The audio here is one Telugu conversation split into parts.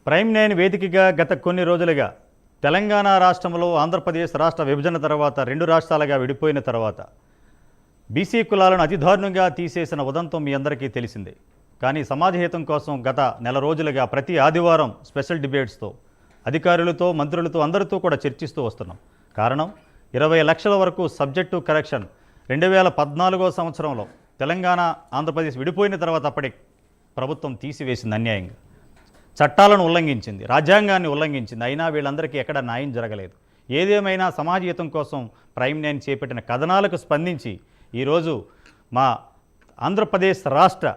ప్రైమ్ నైన్ వేదికగా గత కొన్ని రోజులుగా తెలంగాణ రాష్ట్రంలో ఆంధ్రప్రదేశ్ రాష్ట్ర విభజన తర్వాత రెండు రాష్ట్రాలుగా విడిపోయిన తర్వాత బీసీ కులాలను అతి దారుణంగా తీసేసిన ఉదంతం మీ అందరికీ తెలిసిందే. కానీ సమాజహితం కోసం గత నెల రోజులుగా ప్రతి ఆదివారం స్పెషల్ డిబేట్స్తో అధికారులతో మంత్రులతో అందరితో కూడా చర్చిస్తూ వస్తున్నాం. కారణం 20 లక్షల వరకు సబ్జెక్టు కరెక్షన్ 2014 సంవత్సరంలో తెలంగాణ ఆంధ్రప్రదేశ్ విడిపోయిన తర్వాత అప్పటి ప్రభుత్వం తీసివేసింది. అన్యాయంగా చట్టాలను ఉల్లంఘించింది, రాజ్యాంగాన్ని ఉల్లంఘించింది. అయినా వీళ్ళందరికీ ఎక్కడ న్యాయం జరగలేదు. ఏదేమైనా సమాజహితం కోసం ప్రైమ్ నైన్ చేపట్టిన కథనాలకు స్పందించి ఈరోజు మా ఆంధ్రప్రదేశ్ రాష్ట్ర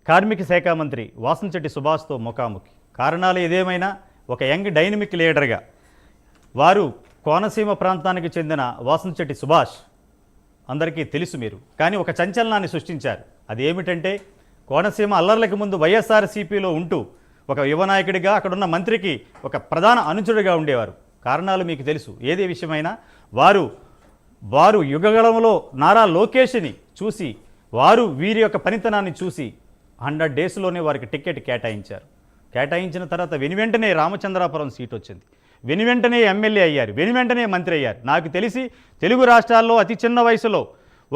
కార్మిక శాఖ మంత్రి వాసంశెట్టి సుభాష్తో ముఖాముఖి. కారణాలు ఏదేమైనా ఒక యంగ్ డైనమిక్ లీడర్గా వారు కోనసీమ ప్రాంతానికి చెందిన వాసంశెట్టి సుభాష్ అందరికీ తెలుసు మీరు. కానీ ఒక సంచలనాన్ని సృష్టించారు. అది ఏమిటంటే కోనసీమ అల్లర్లకు ముందు వైఎస్ఆర్సీపీలో ఉంటూ ఒక యువ నాయకుడిగా అక్కడున్న మంత్రికి ఒక ప్రధాన అనుచరుడిగా ఉండేవారు. కారణాలు మీకు తెలుసు. ఏదే విషయమైనా వారు యుగగళంలో నారా లోకేష్ని చూసి వీరి యొక్క పనితనాన్ని చూసి 100 డేస్లోనే వారికి టికెట్ కేటాయించారు. కేటాయించిన తర్వాత వెనువెంటనే రామచంద్రాపురం సీట్ వచ్చింది. వెనువెంటనే ఎమ్మెల్యే అయ్యారు, వెనువెంటనే మంత్రి అయ్యారు. నాకు తెలిసి తెలుగు రాష్ట్రాల్లో అతి చిన్న వయసులో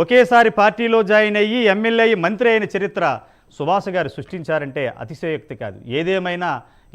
ఒకేసారి పార్టీలో జాయిన్ అయ్యి ఎమ్మెల్యే అయ్యి మంత్రి అయిన చరిత్ర సుభాష్ గారు సృష్టించారంటే అతిశయోక్తి కాదు. ఏదేమైనా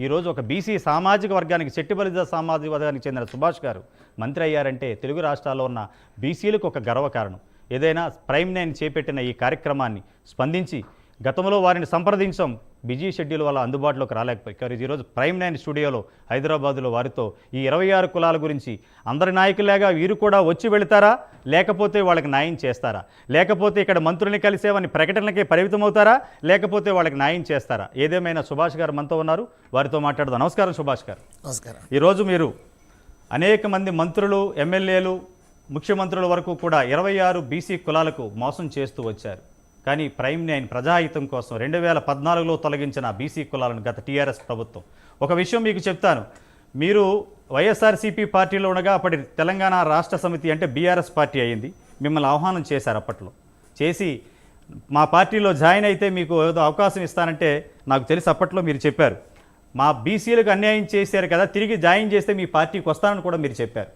ఈరోజు ఒక బీసీ సామాజిక వర్గానికి చెట్టిబలిజ సామాజిక వర్గానికి చెందిన సుభాష్ గారు మంత్రి అయ్యారంటే తెలుగు రాష్ట్రాల్లో ఉన్న బీసీలకు ఒక గర్వకారణం. ఏదైనా ప్రైమ్ నైన్ చేపట్టిన ఈ కార్యక్రమాన్ని స్పందించి గతంలో వారిని సంప్రదించాం, బిజీ షెడ్యూల్ వల్ల అందుబాటులోకి రాలేకపోయారు. ఈరోజు ప్రైమ్ నైన్ స్టూడియోలో హైదరాబాదులో వారితో ఈ 26 కులాల గురించి అందరి నాయకులాగా వీరు కూడా వచ్చి వెళతారా, లేకపోతే వాళ్ళకి న్యాయం చేస్తారా, లేకపోతే ఇక్కడ మంత్రుల్ని కలిసేవని ప్రకటనలకే పరిమితమవుతారా, లేకపోతే వాళ్ళకి న్యాయం చేస్తారా? ఏదేమైనా సుభాష్ గారు మనతో ఉన్నారు, వారితో మాట్లాడదాం. నమస్కారం సుభాష్ గారు. నమస్కారం. ఈరోజు మీరు అనేక మంది మంత్రులు, ఎమ్మెల్యేలు, ముఖ్యమంత్రుల వరకు కూడా 26 బీసీ కులాలకు మోసం చేస్తూ వచ్చారు. కానీ ప్రైమ్ నైన్ ప్రజాహితం కోసం 2014లో తొలగించిన బీసీ కులాలను గత టీఆర్ఎస్ ప్రభుత్వం. ఒక విషయం మీకు చెప్తాను, మీరు వైఎస్ఆర్సీపీ పార్టీలో ఉండగా అప్పటి తెలంగాణ రాష్ట్ర సమితి అంటే బీఆర్ఎస్ పార్టీ అయ్యింది. మిమ్మల్ని ఆహ్వానం చేశారు. అప్పట్లో చేసి మా పార్టీలో జాయిన్ అయితే మీకు ఏదో అవకాశం ఇస్తానంటే నాకు తెలిసి అప్పట్లో మీరు చెప్పారు, మా బీసీలకు అన్యాయం చేశారు కదా, తిరిగి జాయిన్ చేస్తే మీ పార్టీకి వస్తానని కూడా మీరు చెప్పారు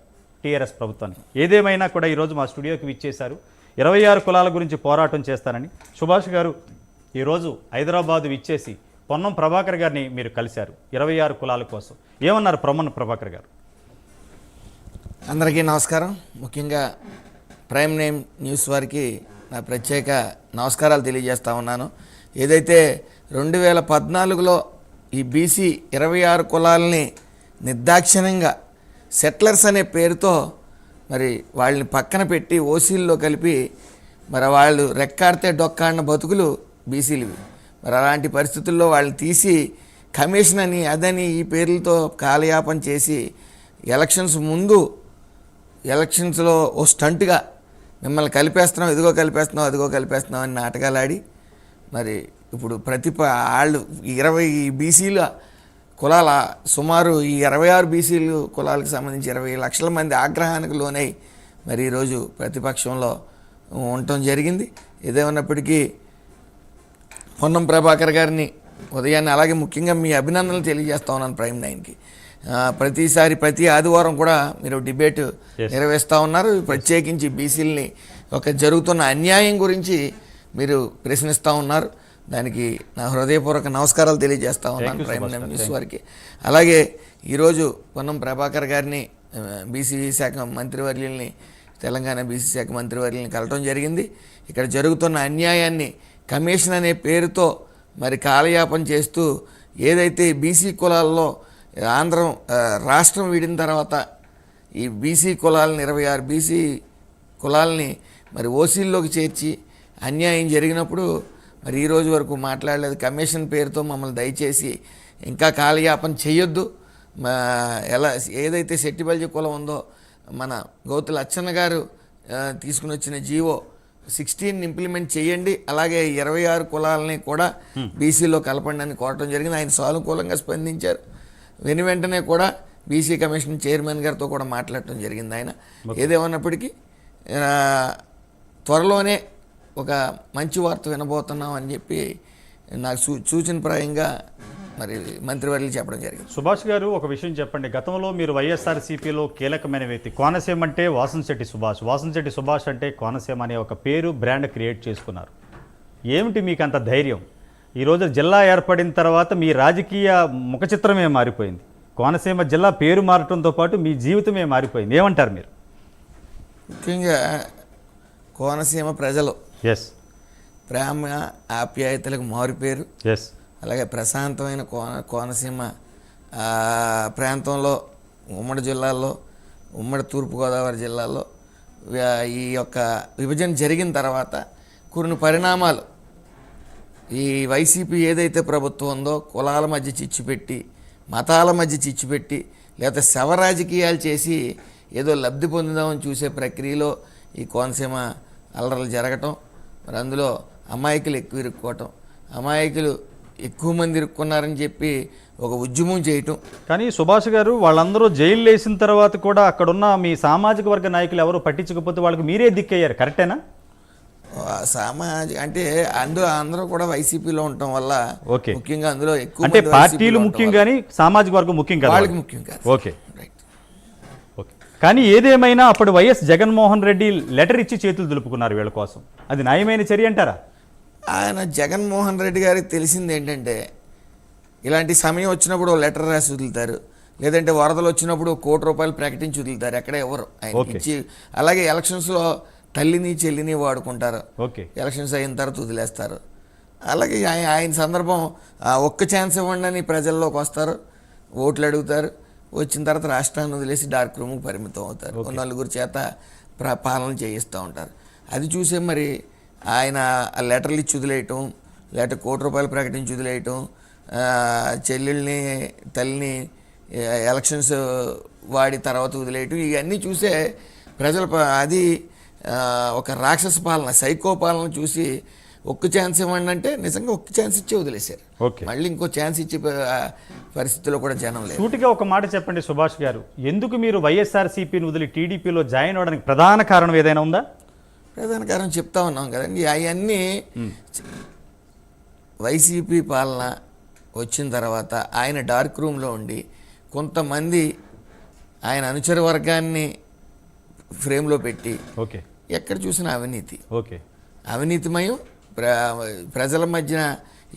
టీఆర్ఎస్ ప్రభుత్వానికి. ఏదేమైనా కూడా ఈరోజు మా స్టూడియోకి విచ్చేశారు. 26 కులాల గురించి పోరాటం చేస్తానని సుభాష్ గారు ఈరోజు హైదరాబాదు విచ్చేసి పొన్నం ప్రభాకర్ గారిని మీరు కలిశారు 26 కులాల కోసం. ఏమన్నారు పొన్నం ప్రభాకర్ గారు? అందరికీ నమస్కారం. ముఖ్యంగా ప్రైమ్ నైన్ న్యూస్ వారికి నా ప్రత్యేక నమస్కారాలు తెలియజేస్తా ఉన్నాను. ఏదైతే 2014లో ఈ బీసీ 26 కులాలని నిర్దాక్షిణ్యంగా సెటిలర్స్ అనే పేరుతో మరి వాళ్ళని పక్కన పెట్టి ఓసీల్లో కలిపి మరి వాళ్ళు రెక్కాడితే డొక్కాడిన బతుకులు బీసీలువి. మరి అలాంటి పరిస్థితుల్లో వాళ్ళని తీసి కమిషన్ అని అదని ఈ పేర్లతో కాలయాపన చేసి ఎలక్షన్స్ ముందు ఎలక్షన్స్లో ఓ స్టంట్గా మిమ్మల్ని కలిపేస్తున్నాం, ఇదిగో కలిపేస్తున్నాం, అదిగో కలిపేస్తున్నాం అని నాటకాలు ఆడి మరి ఇప్పుడు వాళ్ళు 20 బీసీల కులాల సుమారు ఈ 26 బీసీలు కులాలకు సంబంధించి 20 లక్షల మంది ఆగ్రహానికి లోనై మరి ఈరోజు ప్రతిపక్షంలో ఉండటం జరిగింది. ఏదేమన్నప్పటికీ పొన్నం ప్రభాకర్ గారిని ఉదయాన్నే అలాగే ముఖ్యంగా మీ అభినందనలు తెలియజేస్తా ఉన్నాను ప్రైమ్ నైన్కి. ప్రతి ఆదివారం కూడా మీరు డిబేట్ నిర్వహిస్తూ ఉన్నారు. ప్రత్యేకించి బీసీలని ఒక జరుగుతున్న అన్యాయం గురించి మీరు ప్రశ్నిస్తూ ఉన్నారు. దానికి నా హృదయపూర్వక నమస్కారాలు తెలియజేస్తా ఉన్నాను ప్రైమ్ నైన్ న్యూస్ వారికి. అలాగే ఈరోజు పొన్నం ప్రభాకర్ గారిని బీసీ శాఖ మంత్రివర్యుల్ని తెలంగాణ బీసీ శాఖ మంత్రివర్యుల్ని కలవటం జరిగింది. ఇక్కడ జరుగుతున్న అన్యాయాన్ని కమిషన్ అనే పేరుతో మరి కాలయాపన చేస్తూ ఏదైతే బీసీ కులాల్లో రాష్ట్రం వీడిన తర్వాత ఈ బీసీ కులాలని 26 బీసీ కులాలని మరి ఓసీల్లోకి చేర్చి అన్యాయం జరిగినప్పుడు మరి ఈ రోజు వరకు మాట్లాడలేదు. కమిషన్ పేరుతో మమ్మల్ని దయచేసి ఇంకా కాలయాపన చేయొద్దు. ఏదైతే సెట్టిబల్జ కులం ఉందో మన గౌతుల అచ్చన్న గారు తీసుకుని వచ్చిన జీవో 16 ఇంప్లిమెంట్ చేయండి, అలాగే 26 కులాలని కూడా బీసీలో కలపండి అని కోరటం జరిగింది. ఆయన సానుకూలంగా స్పందించారు. వెంటనే కూడా బీసీ కమిషన్ చైర్మన్ గారితో కూడా మాట్లాడటం జరిగింది. ఆయన ఏదేమన్నప్పటికీ త్వరలోనే ఒక మంచి వార్త వినబోతున్నాం అని చెప్పి నాకు సూచనప్రాయంగా మరి మంత్రివర్యులు చెప్పడం జరిగింది. సుభాష్ గారు ఒక విషయం చెప్పండి. గతంలో మీరు వైఎస్ఆర్సీపీలో కీలకమైన వ్యక్తి. కోనసీమ అంటే వాసంశెట్టి సుభాష్, వాసంశెట్టి సుభాష్ అంటే కోనసీమ అనే ఒక పేరు బ్రాండ్ క్రియేట్ చేసుకున్నారు. ఏమిటి మీకు అంత ధైర్యం? ఈరోజు జిల్లా ఏర్పడిన తర్వాత మీ రాజకీయ ముఖ చిత్రమే మారిపోయింది. కోనసీమ జిల్లా పేరు మారటంతో పాటు మీ జీవితమే మారిపోయింది. ఏమంటారు మీరు? ముఖ్యంగా కోనసీమ ప్రజలు ఎస్ ప్రేమ ఆప్యాయతలకు మారుపేరు. ఎస్ అలాగే ప్రశాంతమైన కోనసీమ ప్రాంతంలో ఉమ్మడి జిల్లాల్లో, ఉమ్మడి తూర్పుగోదావరి జిల్లాలో ఈ యొక్క విభజన జరిగిన తర్వాత కొన్ని పరిణామాలు, ఈ వైసీపీ ఏదైతే ప్రభుత్వం ఉందో కులాల మధ్య చిచ్చుపెట్టి, మతాల మధ్య చిచ్చుపెట్టి, లేకపోతే శవ రాజకీయాలు చేసి ఏదో లబ్ధి పొందుదామని చూసే ప్రక్రియలో ఈ కోనసీమ అల్లర్లు జరగటం, మరి అందులో అమాయకులు ఎక్కువ ఇరుక్కోవటం, అమాయకులు ఎక్కువ మంది ఇరుక్కున్నారని చెప్పి ఒక ఉద్యమం చేయటం. కానీ సుభాష్ గారు, వాళ్ళందరూ జైలు వేసిన తర్వాత కూడా అక్కడున్న మీ సామాజిక వర్గ నాయకులు ఎవరు పట్టించకపోతే వాళ్ళకి మీరే దిక్కయ్యారు, కరెక్టేనా? సామాజిక అంటే అందరూ కూడా వైసీపీలో ఉండటం వల్ల ఓకే, ముఖ్యంగా అందులో ఎక్కువ అంటే పార్టీలు ముఖ్యం కానీ సామాజిక వర్గం ముఖ్యం కాదు, వాళ్ళకి ముఖ్యం కాదు. Okay okay. కానీ ఏదేమైనా అప్పుడు వైఎస్ జగన్మోహన్ రెడ్డి లెటర్ ఇచ్చి చేతులు దులుపుకున్నారు వీళ్ళ కోసం. అది న్యాయమైన చర్య అంటారా? ఆయన జగన్మోహన్ రెడ్డి గారికి తెలిసింది ఏంటంటే, ఇలాంటి సమయం వచ్చినప్పుడు లెటర్ రాసి వదులుతారు, లేదంటే వరదలు వచ్చినప్పుడు ₹1,00,00,000 ప్రకటించి వదులుతారు. ఎక్కడ ఎవరు ఆయన ఇచ్చి, అలాగే ఎలక్షన్స్లో తల్లిని చెల్లిని వాడుకుంటారు, ఓకే, ఎలక్షన్స్ అయిన తర్వాత వదిలేస్తారు. అలాగే ఆయన సందర్భం ఒక్క ఛాన్స్ ఇవ్వండి అని ప్రజల్లోకి వస్తారు, ఓట్లు అడుగుతారు, వచ్చిన తర్వాత రాష్ట్రాన్ని వదిలేసి డార్క్ రూమ్కి పరిమితం అవుతారు, నలుగురు చేత పాలన చేయిస్తూ ఉంటారు. అది చూసే మరి ఆయన ఆ లెటర్లు ఇచ్చి వదిలేయటం, లేకపోతే ₹1,00,00,000 ప్రకటించి వదిలేయటం, చెల్లెల్ని తల్లిని ఎలక్షన్స్ వాడి తర్వాత వదిలేయటం, ఇవన్నీ చూసే ప్రజలు అది ఒక రాక్షస పాలన, సైకో పాలన చూసి ఒక్క ఛాన్స్ ఇవ్వండి అంటే నిజంగా ఒక్క ఛాన్స్ ఇచ్చి వదిలేశారు. మళ్ళీ ఇంకో ఛాన్స్ ఇచ్చే పరిస్థితుల్లో కూడా జనం లేదు. సూటిగా ఒక మాట చెప్పండి సుభాష్ గారు, ఎందుకు మీరు వైఎస్ఆర్సీపీని వదిలి టీడీపీలో జాయిన్ అవ్వడానికి ప్రధాన కారణం ఏదైనా ఉందా? ప్రధాన కారణం చెప్తా ఉన్నాం కదండి, అవన్నీ వైసీపీ పాలన వచ్చిన తర్వాత ఆయన డార్క్ రూమ్లో ఉండి కొంతమంది ఆయన అనుచర వర్గాన్ని ఫ్రేమ్లో పెట్టి ఓకే, ఎక్కడ చూసినా అవినీతి, ఓకే, అవినీతిమయం, ప్రజల మధ్యన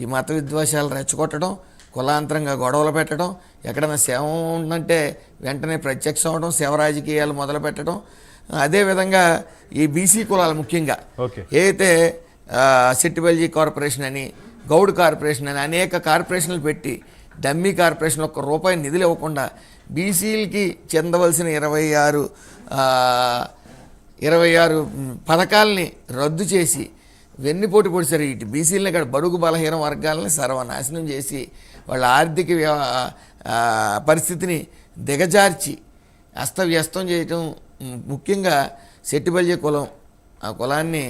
ఈ మత విద్వేషాలు రెచ్చగొట్టడం, కులాంతరంగా గొడవలు పెట్టడం, ఎక్కడైనా శవం ఉందంటే వెంటనే ప్రత్యక్షం అవడం, శవ రాజకీయాలు మొదలు పెట్టడం. అదేవిధంగా ఈ బీసీ కులాలు ముఖ్యంగా ఏదైతే సెట్టిబెల్జీ కార్పొరేషన్ అని, గౌడ్ కార్పొరేషన్ అని అనేక కార్పొరేషన్లు పెట్టి డమ్మీ కార్పొరేషన్ ₹1 నిధులు ఇవ్వకుండా బీసీలకి చెందవలసిన 26 పథకాలని రద్దు చేసి వెన్నుపోటు పొడిచారు. ఇటు బీసీలని ఇక్కడ బడుగు బలహీన వర్గాలని సర్వనాశనం చేసి వాళ్ళ ఆర్థిక పరిస్థితిని దిగజార్చి అస్తవ్యస్తం చేయటం. ముఖ్యంగా సెట్టిబల్జీ కులం, ఆ కులాన్ని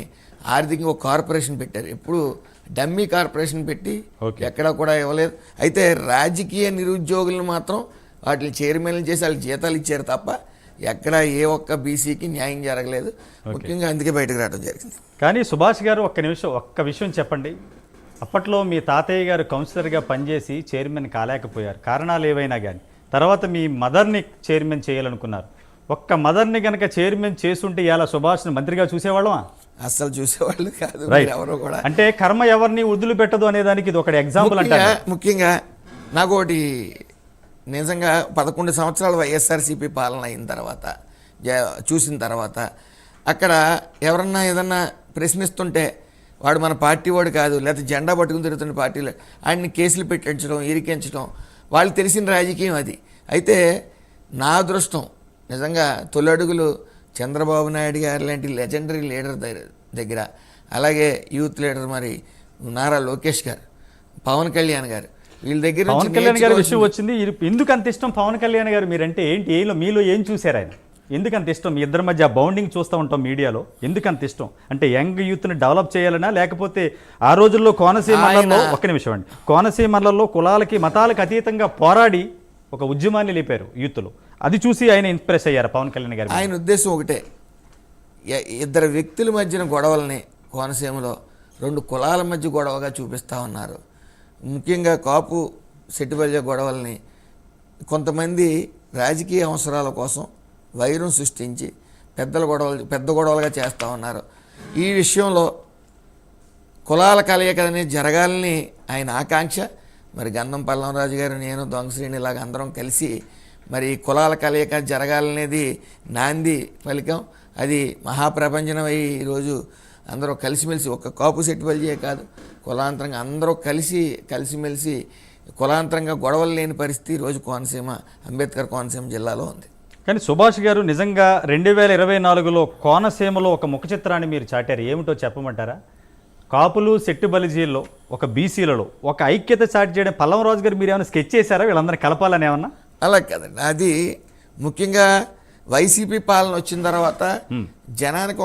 ఆర్థికంగా ఒక కార్పొరేషన్ పెట్టారు, ఎప్పుడు డమ్మీ కార్పొరేషన్ పెట్టి ఎక్కడా కూడా ఇవ్వలేదు. అయితే రాజకీయ నిరుద్యోగులను మాత్రం వాటిని చైర్మన్లు చేసి వాళ్ళకి జీతాలు ఇచ్చారు తప్ప ఎక్కడ ఏ ఒక్క బీసీకి న్యాయం జరగలేదు. ముఖ్యంగా అందుకే బయటకు రావడం జరిగింది. కానీ సుభాష్ గారు ఒక్క విషయం చెప్పండి, అప్పట్లో మీ తాతయ్య గారు కౌన్సిలర్గా పనిచేసి చైర్మన్ కాలేకపోయారు, కారణాలు ఏవైనా కానీ. తర్వాత మీ మదర్ని చైర్మన్ చేయాలనుకున్నారు. ఒక్క మదర్ని కనుక చైర్మన్ చేస్తుంటే ఇలా సుభాష్ని మంత్రిగా చూసేవాళ్ళమా? అసలు చూసేవాళ్ళు కాదు ఎవరో కూడా. అంటే కర్మ ఎవరిని వదిలిపెట్టదు అనే దానికి ఇది ఒకటి ఎగ్జాంపుల్ అంటే. ముఖ్యంగా నాకు ఒకటి నిజంగా 11 సంవత్సరాలు వైఎస్ఆర్సీపీ పాలన అయిన తర్వాత చూసిన తర్వాత అక్కడ ఎవరన్నా ఏదన్నా ప్రశ్నిస్తుంటే వాడు మన పార్టీ వాడు కాదు, లేకపోతే జెండా పట్టుకుని తిరుగుతున్న పార్టీలు ఆయన్ని కేసులు పెట్టించడం, ఇరికించడం, వాళ్ళు తెలిసిన రాజకీయం అది. అయితే నా అదృష్టం నిజంగా తొలడుగులు చంద్రబాబు నాయుడు గారు లాంటి లెజెండరీ లీడర్ దగ్గర, అలాగే యూత్ లీడర్ మరి నారా లోకేష్ గారు, పవన్ కళ్యాణ్ గారు, వీళ్ళ దగ్గర పవన్ కళ్యాణ్ గారి విషయం వచ్చింది. ఎందుకు అంత ఇష్టం పవన్ కళ్యాణ్ గారు మీరంటే? ఏంటి మీలో ఏం చూశారు ఆయన? ఎందుకు అంత ఇష్టం? మీ ఇద్దరి మధ్య బౌండింగ్ చూస్తూ ఉంటాం మీడియాలో, ఎందుకు అంత ఇష్టం? అంటే యంగ్ యూత్ని డెవలప్ చేయాలనా, లేకపోతే ఆ రోజుల్లో కోనసీమలలో ఒక్క నిమిషం అండి, కోనసీమలలో కులాలకి మతాలకు అతీతంగా పోరాడి ఒక ఉద్యమాన్ని లేపారు యూత్లో, అది చూసి ఆయన ఇన్స్ప్రెస్ అయ్యారు పవన్ కళ్యాణ్ గారు? ఆయన ఉద్దేశం ఒకటే, ఇద్దరు వ్యక్తుల మధ్యన గొడవల్ని కోనసీమలో 2 కులాల మధ్య గొడవగా చూపిస్తూ ఉన్నారు. ముఖ్యంగా కాపు సెట్టిబల్జ గొడవల్ని కొంతమంది రాజకీయ అవసరాల కోసం వైరం సృష్టించి పెద్ద గొడవలుగా చేస్తూ ఉన్నారు. ఈ విషయంలో కులాల కలయిక అనేది జరగాలని ఆయన ఆకాంక్ష. మరి గంధం పల్లంరాజు గారు, నేను, దొంగశ్రీని ఇలాగ అందరం కలిసి మరి కులాల కలయిక జరగాలనేది నాంది పలికాం. అది మహాప్రపంచమై ఈరోజు అందరూ కలిసిమెలిసి, ఒక కాపు సెట్టిబల్జే కాదు, కులాంతరంగా అందరూ కలిసిమెలిసి కులాంతరంగా గొడవలు లేని పరిస్థితి ఈరోజు కోనసీమ, అంబేద్కర్ కోనసీమ జిల్లాలో ఉంది. కానీ సుభాష్ గారు నిజంగా 2024లో కోనసీమలో ఒక ముఖ చిత్రాన్ని మీరు చాటారు. ఏమిటో చెప్పమంటారా? కాపులు సెట్టిబలిజీల్లో, ఒక బీసీలలో ఒక ఐక్యత చాటి చేయడం పల్లంరాజు గారు మీరు ఏమైనా స్కెచ్ చేశారా వీళ్ళందరినీ కలపాలని ఏమన్నా? అలా కదండి, అది ముఖ్యంగా వైసీపీ పాలన వచ్చిన తర్వాత జనానికి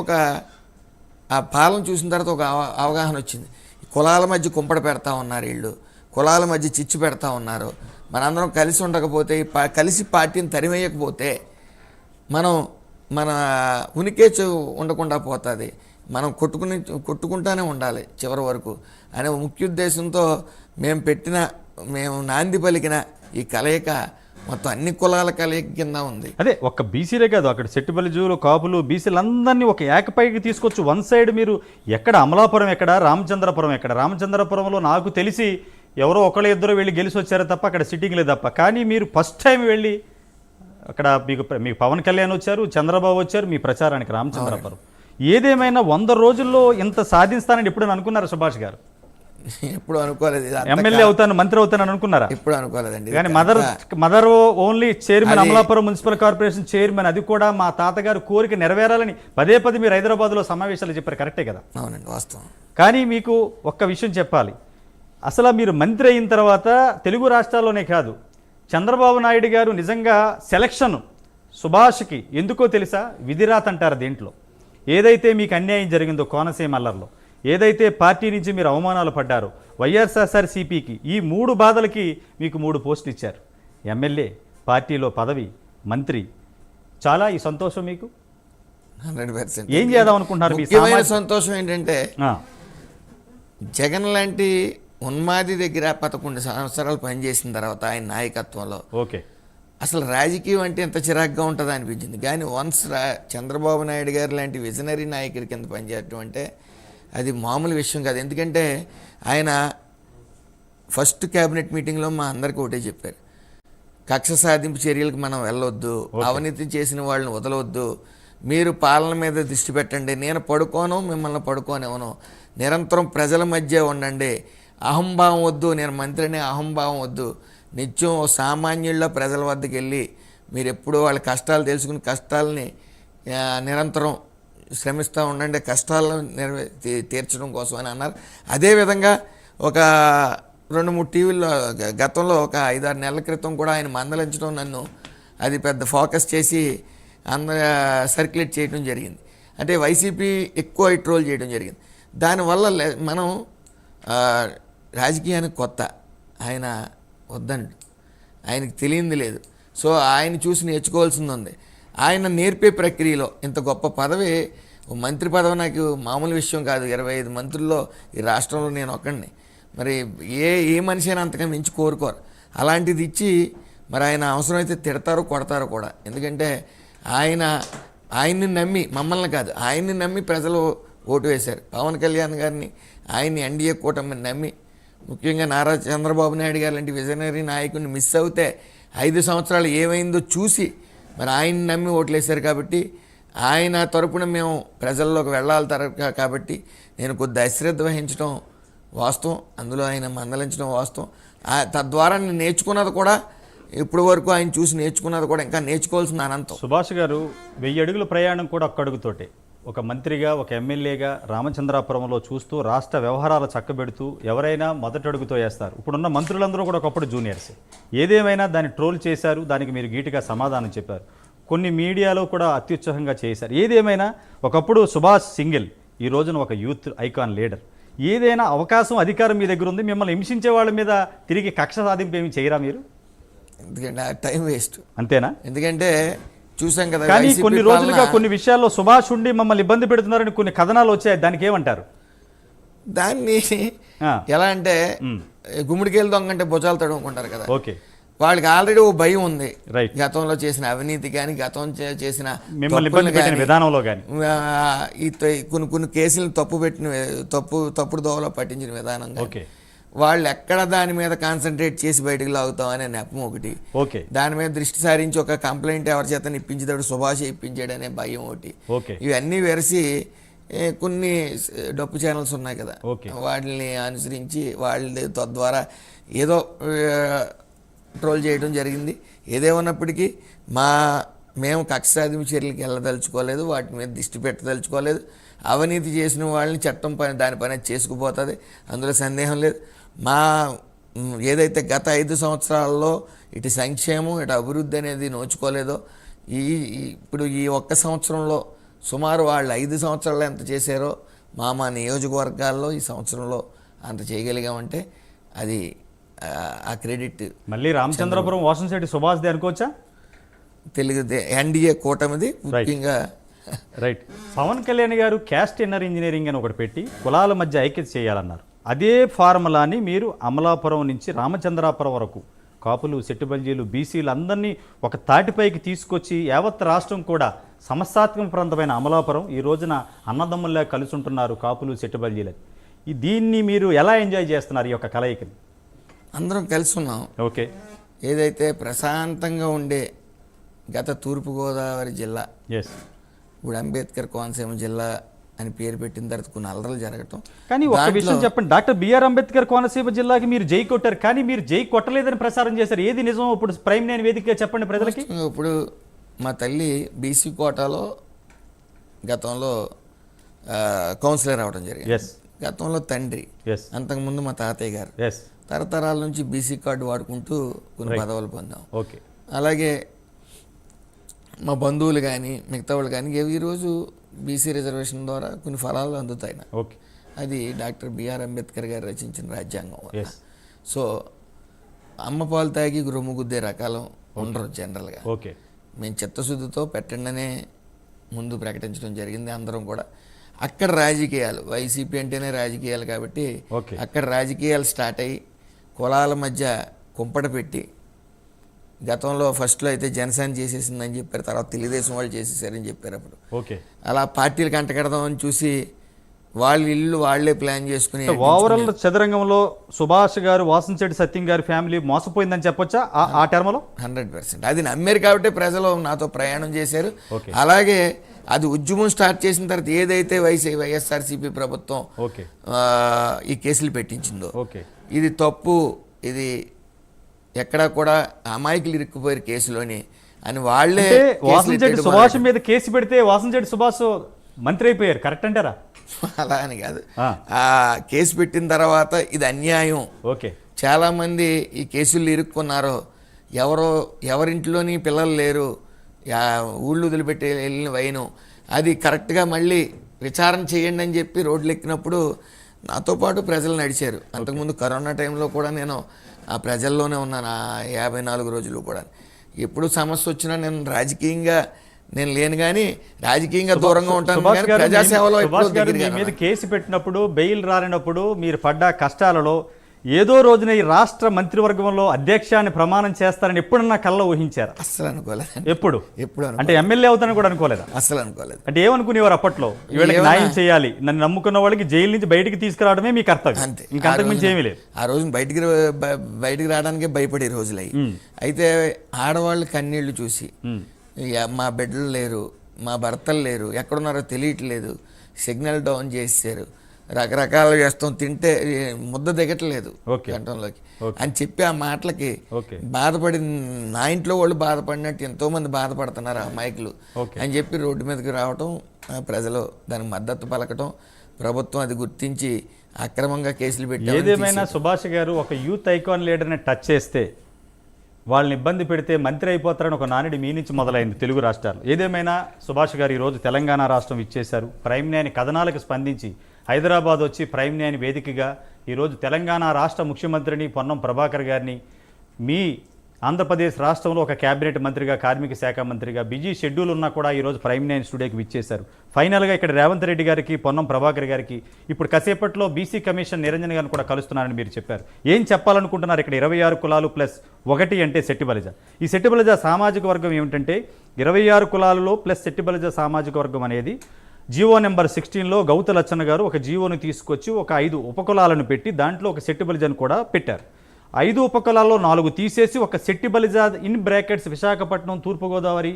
ఆ పాలన చూసిన తర్వాత ఒక అవగాహన వచ్చింది. కులాల మధ్య కుంపడ పెడతా ఉన్నారు వీళ్ళు, కులాల మధ్య చిచ్చు పెడతా ఉన్నారు. మనందరం కలిసి ఉండకపోతే, కలిసి పార్టీని తరిమేయకపోతే మన ఉనికే ఉండకుండా పోతుంది. మనం కొట్టుకుంటానే ఉండాలి చివరి వరకు అనే ముఖ్య ఉద్దేశంతో మేము నాంది పలికిన ఈ కలయిక మొత్తం అన్ని కులాల కలయిక కింద ఉంది. అదే ఒక్క బీసీలే కాదు, అక్కడ సెట్టిబలిజీలు, కాపులు, బీసీలందరినీ ఒక ఏకపైకి తీసుకొచ్చి వన్ సైడ్ మీరు ఎక్కడ అమలాపురం ఎక్కడ, రామచంద్రపురం ఎక్కడ? రామచంద్రపురంలో నాకు తెలిసి ఎవరో ఒకళ్ళు ఇద్దరు వెళ్ళి గెలిచి వచ్చారో తప్ప అక్కడ సిట్టింగ్లే తప్ప. కానీ మీరు ఫస్ట్ టైం వెళ్ళి అక్కడ మీకు పవన్ కళ్యాణ్ వచ్చారు, చంద్రబాబు వచ్చారు మీ ప్రచారానికి రామచంద్రపురం. ఏదేమైనా 100 రోజుల్లో ఇంత సాధిస్తానని ఎప్పుడు అనుకున్నారా సుభాష్ గారు? ఎప్పుడు అనుకోలేదు. ఎమ్మెల్యే అవుతాను, మంత్రి అవుతాను అనుకున్నారా? ఎప్పుడు అనుకోలేదండి. కానీ mother only chairman, Amalapuram municipal corporation chairman, అది కూడా మా తాతగారు కోరిక నెరవేరాలని పదే మీరు హైదరాబాద్లో సమావేశాలు చెప్పారు. కరెక్టే కదా? అవునండి, వాస్తవం. కానీ మీకు ఒక్క విషయం చెప్పాలి. అసలు మీరు మంత్రి అయిన తర్వాత తెలుగు రాష్ట్రాల్లోనే కాదు, చంద్రబాబు నాయుడు గారు నిజంగా సెలక్షన్ సుభాష్కి ఎందుకో తెలుసా? విధిరాత్ అంటారు దీంట్లో. ఏదైతే మీకు అన్యాయం జరిగిందో కోనసీమ అల్లర్లో, ఏదైతే పార్టీ నుంచి మీరు అవమానాలు పడ్డారో, వైఎస్ఆర్సీపీకి ఈ 3 బాధలకి మీకు 3 పోస్టులు ఇచ్చారు. ఎమ్మెల్యే, పార్టీలో పదవి, మంత్రి. చాలా ఈ సంతోషం మీకు 100%. ఏం చేద్దాం అనుకుంటున్నారు? ముఖ్యమైన సంతోషం ఏంటంటే జగన్ లాంటి ఉన్మాది దగ్గర 11 సంవత్సరాలు పనిచేసిన తర్వాత ఆయన నాయకత్వంలో అసలు రాజకీయం అంటే ఎంత చిరాగ్గా ఉంటుందో అనిపించింది. కానీ వన్స్ చంద్రబాబు నాయుడు గారు లాంటి విజనరీ నాయకుడి కింద పనిచేయటం అంటే అది మామూలు విషయం కాదు. ఎందుకంటే ఆయన ఫస్ట్ క్యాబినెట్ మీటింగ్లో మా అందరికీ ఒకటే చెప్పారు, కక్ష సాధింపు చర్యలకు మనం వెళ్ళొద్దు, అవినీతి చేసిన వాళ్ళని వదలవద్దు, మీరు పాలన మీద దృష్టి పెట్టండి, నేను పడుకోను, మిమ్మల్ని పడుకోనివ్వను, నిరంతరం ప్రజల మధ్య ఉండండి, అహంభావం వద్దు, నేను మంత్రిని అహంభావం వద్దు, నిత్యం సామాన్యుల్లో ప్రజల వద్దకు వెళ్ళి మీరు ఎప్పుడూ వాళ్ళ కష్టాలు తెలుసుకుని కష్టాలని నిరంతరం శ్రమిస్తూ ఉండండి, కష్టాలను తీర్చడం కోసం అని అన్నారు. అదేవిధంగా ఒక 2-3 టీవీల్లో గతంలో ఒక 5-6 నెలల క్రితం కూడా ఆయన మందలించడం, నన్ను అది పెద్ద ఫోకస్ చేసి సర్క్యులేట్ చేయడం జరిగింది. అంటే వైసీపీ ఎక్కువ ట్రోల్ చేయడం జరిగింది. దానివల్ల మనం రాజకీయానికి కొత్త, ఆయన వద్దండి, ఆయనకి తెలియంది లేదు. సో ఆయన చూసి నేర్చుకోవాల్సింది ఉంది. ఆయన నేర్పే ప్రక్రియలో ఇంత గొప్ప పదవి, మంత్రి పదవి నాకు మామూలు విషయం కాదు. 25 మంత్రుల్లో ఈ రాష్ట్రంలో నేను ఒక్కడిని. మరి ఏ మనిషి అయినా అంతగా మించి కోరుకోరు. అలాంటిది ఇచ్చి మరి ఆయన అవసరమైతే తిడతారు, కొడతారు కూడా. ఎందుకంటే ఆయన్ని నమ్మి, మమ్మల్ని కాదు, ఆయన్ని నమ్మి ప్రజలు ఓటు వేశారు. పవన్ కళ్యాణ్ గారిని, ఆయన్ని ఎన్డీఏ కూటమిని నమ్మి, ముఖ్యంగా నారా చంద్రబాబు నాయుడు గారు లాంటి విజనరీ నాయకుడిని మిస్ అవుతే 5 సంవత్సరాలు ఏమైందో చూసి మరి ఆయన్ని నమ్మి ఓట్లేశారు. కాబట్టి ఆయన తరపున మేము ప్రజల్లోకి వెళ్ళాలి కాబట్టి నేను కొద్ది అశ్రద్ధ వహించడం వాస్తవం, అందులో ఆయన మందలించడం వాస్తవం. తద్వారా నేను నేర్చుకున్నది కూడా, ఇప్పటి వరకు ఆయన చూసి నేర్చుకున్నది కూడా ఇంకా నేర్చుకోవాల్సిన అనంతం. సుభాష్ గారు 1000 అడుగుల ప్రయాణం కూడా ఒక్క అడుగుతోటే, ఒక మంత్రిగా, ఒక ఎమ్మెల్యేగా రామచంద్రాపురంలో చూస్తూ రాష్ట్ర వ్యవహారాలు చక్కబెడుతూ ఎవరైనా మొదటి అడుగుతో వేస్తారు. ఇప్పుడున్న మంత్రులందరూ కూడా ఒకప్పుడు జూనియర్స్. ఏదేమైనా దాన్ని ట్రోల్ చేశారు, దానికి మీరు గీటుగా సమాధానం చెప్పారు. కొన్ని మీడియాలో కూడా అత్యుత్సాహంగా చేశారు. ఏదేమైనా ఒకప్పుడు సుభాష్ సింగిల్, ఈ రోజున ఒక యూత్ ఐకాన్ లీడర్. ఏదైనా అవకాశం, అధికారం మీ దగ్గర ఉంది, మిమ్మల్ని హింసించే వాళ్ళ మీద తిరిగి కక్ష సాధింపు ఏమి చేయరా మీరు? ఎందుకంటే టైం వేస్ట్. అంతేనా? ఎందుకంటే చూసాం కదా, కానీ కొన్ని రోజులుగా కొన్ని విషయాల్లో సుభాష్ ఉండి మమ్మల్ని ఇబ్బంది పెడుతున్నారని కొన్ని కథనాలు వచ్చాయి, దానికి ఏమంటారు? దాన్ని ఆ, ఎలా అంటే మ్, గుమ్మడికాయలు దొంగ అంటే భుజాలు తడుముకుంటారు కదా, ఓకే వాళ్ళకి ఆల్రెడీ ఓ భయం ఉంది. రైట్. గతంలో చేసిన అవినీతి కానీ గతం చేసిన మిమ్మల్ని తప్పులు ఇబ్బంది పెట్టిన గానీ, విధానంలో కానీ కొన్ని కేసులను తప్పుడు దోవలో పట్టించిన విధానం గానీ, ఓకే వాళ్ళు ఎక్కడ దాని మీద కాన్సన్ట్రేట్ చేసి బయటకు లాగుతామనే నెపం ఒకటి, ఓకే దాని మీద దృష్టి సారించి ఒక కంప్లైంట్ ఎవరి చేత ఇప్పించేటప్పుడు సుభాష్ ఇప్పించాడనే భయం ఒకటి, ఓకే ఇవన్నీ వెరసి కొన్ని డప్పు ఛానల్స్ ఉన్నాయి కదా, ఓకే. వాటిని అనుసరించి వాళ్ళ తద్వారా ఏదో ట్రోల్ చేయడం జరిగింది. ఏదేమన్నప్పటికీ మేము కక్ష సాధింపు చర్యలకు వెళ్ళదలుచుకోలేదు, వాటి మీద దృష్టి పెట్టదలుచుకోలేదు. అవినీతి చేసిన వాళ్ళని చట్టం పని దాని పని చేసుకుపోతుంది, అందులో సందేహం లేదు. ఏదైతే గత 5 సంవత్సరాల్లో ఇటు సంక్షేమం ఇటు అభివృద్ధి అనేది నోచుకోలేదో, ఇప్పుడు ఈ ఒక్క సంవత్సరంలో సుమారు వాళ్ళు 5 సంవత్సరాల్లో ఎంత చేశారో మా నియోజకవర్గాల్లో ఈ సంవత్సరంలో అంత చేయగలిగామంటే అది ఆ క్రెడిట్ మళ్ళీ రామచంద్రపురం వాసంశెట్టి సుభాష్ది అనుకోవచ్చా? ఎన్డీఏ కూటమిది ముఖ్యంగా. రైట్. పవన్ కళ్యాణ్ గారు క్యాస్ట్ ఇన్నర్ ఇంజనీరింగ్ అని ఒకటి పెట్టి కులాల మధ్య ఐక్యత చేయాలన్నారు. అదే ఫార్ములాని మీరు అమలాపురం నుంచి రామచంద్రాపురం వరకు కాపులు, సెట్టుబల్జీలు, బీసీలు అందరినీ ఒక తాటిపైకి తీసుకొచ్చి యావత్ రాష్ట్రం కూడా సమస్యాత్మక ప్రాంతమైన అమలాపురం ఈ రోజున అన్నదమ్ముల్లా కలిసి ఉంటున్నారు కాపులు, సెట్టుబల్జీలు. దీన్ని మీరు ఎలా ఎంజాయ్ చేస్తున్నారు ఈ యొక్క కలయికని? అందరం కలిసి ఉన్నాం. ఓకే. ఏదైతే ప్రశాంతంగా ఉండే గత తూర్పుగోదావరి జిల్లా ఇప్పుడు అంబేద్కర్ కోనసీమ జిల్లా అని పేరు పెట్టిన తర్వాత కొన్ని అల్లర్లు జరగటం. కానీ ఒక విషయం చెప్పండి, డాక్టర్ బిఆర్ అంబేద్కర్ కోనసీమ జిల్లాకి మీరు జై కొట్టారు, కానీ మీరు జై కొట్టలేదని ప్రసారం చేశారు. ఏది నిజం? ఇప్పుడు ప్రైమ్ లైన్ వేదికగా చెప్పండి ప్రజలకి. ఇప్పుడు మా తల్లి బీసీ కోటాలో గతంలో కౌన్సిలర్ అవడం జరిగింది. గతంలో తండ్రి, అంతకుముందు మా తాతయ్య గారు, తరతరాల నుంచి బీసీ కార్డు వాడుకుంటూ కొన్ని పదవులు పొందాం. ఓకే. అలాగే మా బంధువులు కానీ మిగతా వాళ్ళు కానీ ఈరోజు బీసీ రిజర్వేషన్ ద్వారా కొన్ని ఫలాలు అందుతాయి. ఓకే. అది డాక్టర్ బిఆర్ అంబేద్కర్ గారు రచించిన రాజ్యాంగం వల్ల. సో అమ్మ పాలు తాగి రొమ్ము గుద్దే రకాలు ఉండరు జనరల్గా. ఓకే. మేము చిత్తశుద్ధితో పెట్టండనే ముందు ప్రకటించడం జరిగింది. అందరం కూడా అక్కడ రాజకీయాలు, వైసీపీ అంటేనే రాజకీయాలు కాబట్టి అక్కడ రాజకీయాలు స్టార్ట్ అయ్యి కులాల మధ్య కుంపట పెట్టి, గతంలో ఫస్ట్లో అయితే జనసేన చేసేసిందని చెప్పారు, తర్వాత తెలుగుదేశం వాళ్ళు చేసేసారని చెప్పారు. అప్పుడు ఓకే. అలా పార్టీలకు అంటగడదామని చూసి వాళ్ళ ఇల్లు వాళ్లే ప్లాన్ చేసుకుని ఓవరాల్ చదరంగంలో సుభాష్ గారు, వాసంశెట్టి సత్యం గారి ఫ్యామిలీ మోసపోయిందని చెప్పొచ్చా ఆ టర్మ్లో? 100%. అది నమ్మారు కాబట్టి ప్రజలు నాతో ప్రయాణం చేశారు. అలాగే అది ఉద్యమం స్టార్ట్ చేసిన తర్వాత ఏదైతే వైఎస్ఆర్సీపీ ప్రభుత్వం ఈ కేసులు పెట్టించిందో ఇది తప్పు, ఇది ఎక్కడా కూడా అమాయకులు ఇరుక్కుపోయారు కేసులోని అని వాళ్ళే. వాసంశెట్టి సుభాష్ మీద కేసు పెడితే వాసంశెట్టి సుభాష్ మంత్రి అయిపోయారు, కరెక్ట్ అంటారా? అలా అని కాదు, ఆ కేసు పెట్టిన తర్వాత ఇది అన్యాయం. ఓకే. చాలామంది ఈ కేసుల్లో ఇరుక్కున్నారో, ఎవరింట్లోని పిల్లలు లేరు, ఊళ్ళు వదిలిపెట్టి వెళ్ళిన వైను, అది కరెక్ట్గా మళ్ళీ విచారణ చేయండి అని చెప్పి రోడ్లు ఎక్కినప్పుడు నాతో పాటు ప్రజలు నడిచారు. అంతకుముందు కరోనా టైంలో కూడా నేను ఆ ప్రజల్లోనే ఉన్నాను, ఆ 54 రోజులు కూడా. ఎప్పుడు సమస్య వచ్చినా నేను రాజకీయంగా నేను లేను, కానీ రాజకీయంగా దూరంగా ఉంటాను. ప్రజాసేవలో మీద కేసు పెట్టినప్పుడు, బెయిల్ రానప్పుడు మీరు పడ్డ కష్టాలలో ఏదో రోజున ఈ రాష్ట్ర మంత్రివర్గంలో అధ్యక్షాన్ని ప్రమాణం చేస్తారని ఎప్పుడన్నా కళ్ళలో ఊహించారు? అస్సలు అనుకోలేదు. ఎప్పుడు అంటే ఎమ్మెల్యే అవుతానని కూడా అనుకోలేదు? అస్సలు అనుకోలేదు. అంటే ఏమనుకునేవారు అప్పట్లో? వీళ్ళకి న్యాయం చేయాలి, నన్ను నమ్ముకున్న వాళ్ళకి జైలు నుంచి బయటికి తీసుకురావడమే మీ కర్తవ్యం, అంతే, ఇంకా అంతకుమించి ఏమీ లేదు. ఆ రోజు బయటికి రావడానికే భయపడే రోజులు. అయితే ఆడవాళ్ళు కన్నీళ్లు చూసి, మా బిడ్డలు లేరు, మా భర్తలు లేరు, ఎక్కడున్నారో తెలియట్లేదు, సిగ్నల్ డౌన్ చేశారు, రకరకాలు చేస్తాం, తింటే ముద్ద దిగట్లేదు కంఠంలోకి అని చెప్పి ఆ మాటలకి బాధపడి, నా ఇంట్లో వాళ్ళు బాధపడినట్టు ఎంతోమంది బాధపడుతున్నారు అమాయకులు అని చెప్పి రోడ్డు మీదకి రావటం, ప్రజలు దానికి మద్దతు పలకటం, ప్రభుత్వం అది గుర్తించి అక్రమంగా కేసులు పెట్టి. ఏదేమైనా సుభాష్ గారు ఒక యూత్ ఐకాన్ లీడర్ని టచ్ చేస్తే, వాళ్ళని ఇబ్బంది పెడితే మంత్రి అయిపోతారని ఒక నానుడి మీ నుంచి మొదలైంది తెలుగు రాష్ట్రాలు. ఏదేమైనా సుభాష్ గారు ఈరోజు తెలంగాణ రాష్ట్రం ఇచ్చేశారు. ప్రైమ్ నైన్ కథనాలకు స్పందించి హైదరాబాద్ వచ్చి ప్రైమ్ నైన్ వేదికగా ఈరోజు తెలంగాణ రాష్ట్ర ముఖ్యమంత్రిని పొన్నం ప్రభాకర్ గారిని, మీ ఆంధ్రప్రదేశ్ రాష్ట్రంలో ఒక కేబినెట్ మంత్రిగా, కార్మిక శాఖ మంత్రిగా బిజీ షెడ్యూల్ ఉన్నా కూడా ఈరోజు ప్రైమ్ నైన్ స్టూడియోకి విచ్చేశారు. ఫైనల్గా ఇక్కడ రేవంత్ రెడ్డి గారికి, పొన్నం ప్రభాకర్ గారికి ఇప్పుడు కాసేపట్లో బీసీ కమిషన్ నిరంజన్ గారిని కూడా కలుస్తున్నారని మీరు చెప్పారు. ఏం చెప్పాలనుకుంటున్నారు? ఇక్కడ 26 కులాలు ప్లస్ 1 అంటే సెట్టిబలిజ. ఈ సెట్టిబలిజ సామాజిక వర్గం ఏమిటంటే 26 కులాలలో ప్లస్ సెట్టిబలిజ సామాజిక వర్గం అనేది జీవో నెంబర్ 16లో గౌత లచ్చన్న గారు ఒక జీవోను తీసుకొచ్చి ఒక 5 ఉపకులాలను పెట్టి దాంట్లో ఒక సెట్టిబలిజను కూడా పెట్టారు. 5 ఉపకులాల్లో 4 తీసేసి ఒక సెట్టిబలిజ ఇన్ బ్రాకెట్స్ విశాఖపట్నం, తూర్పుగోదావరి,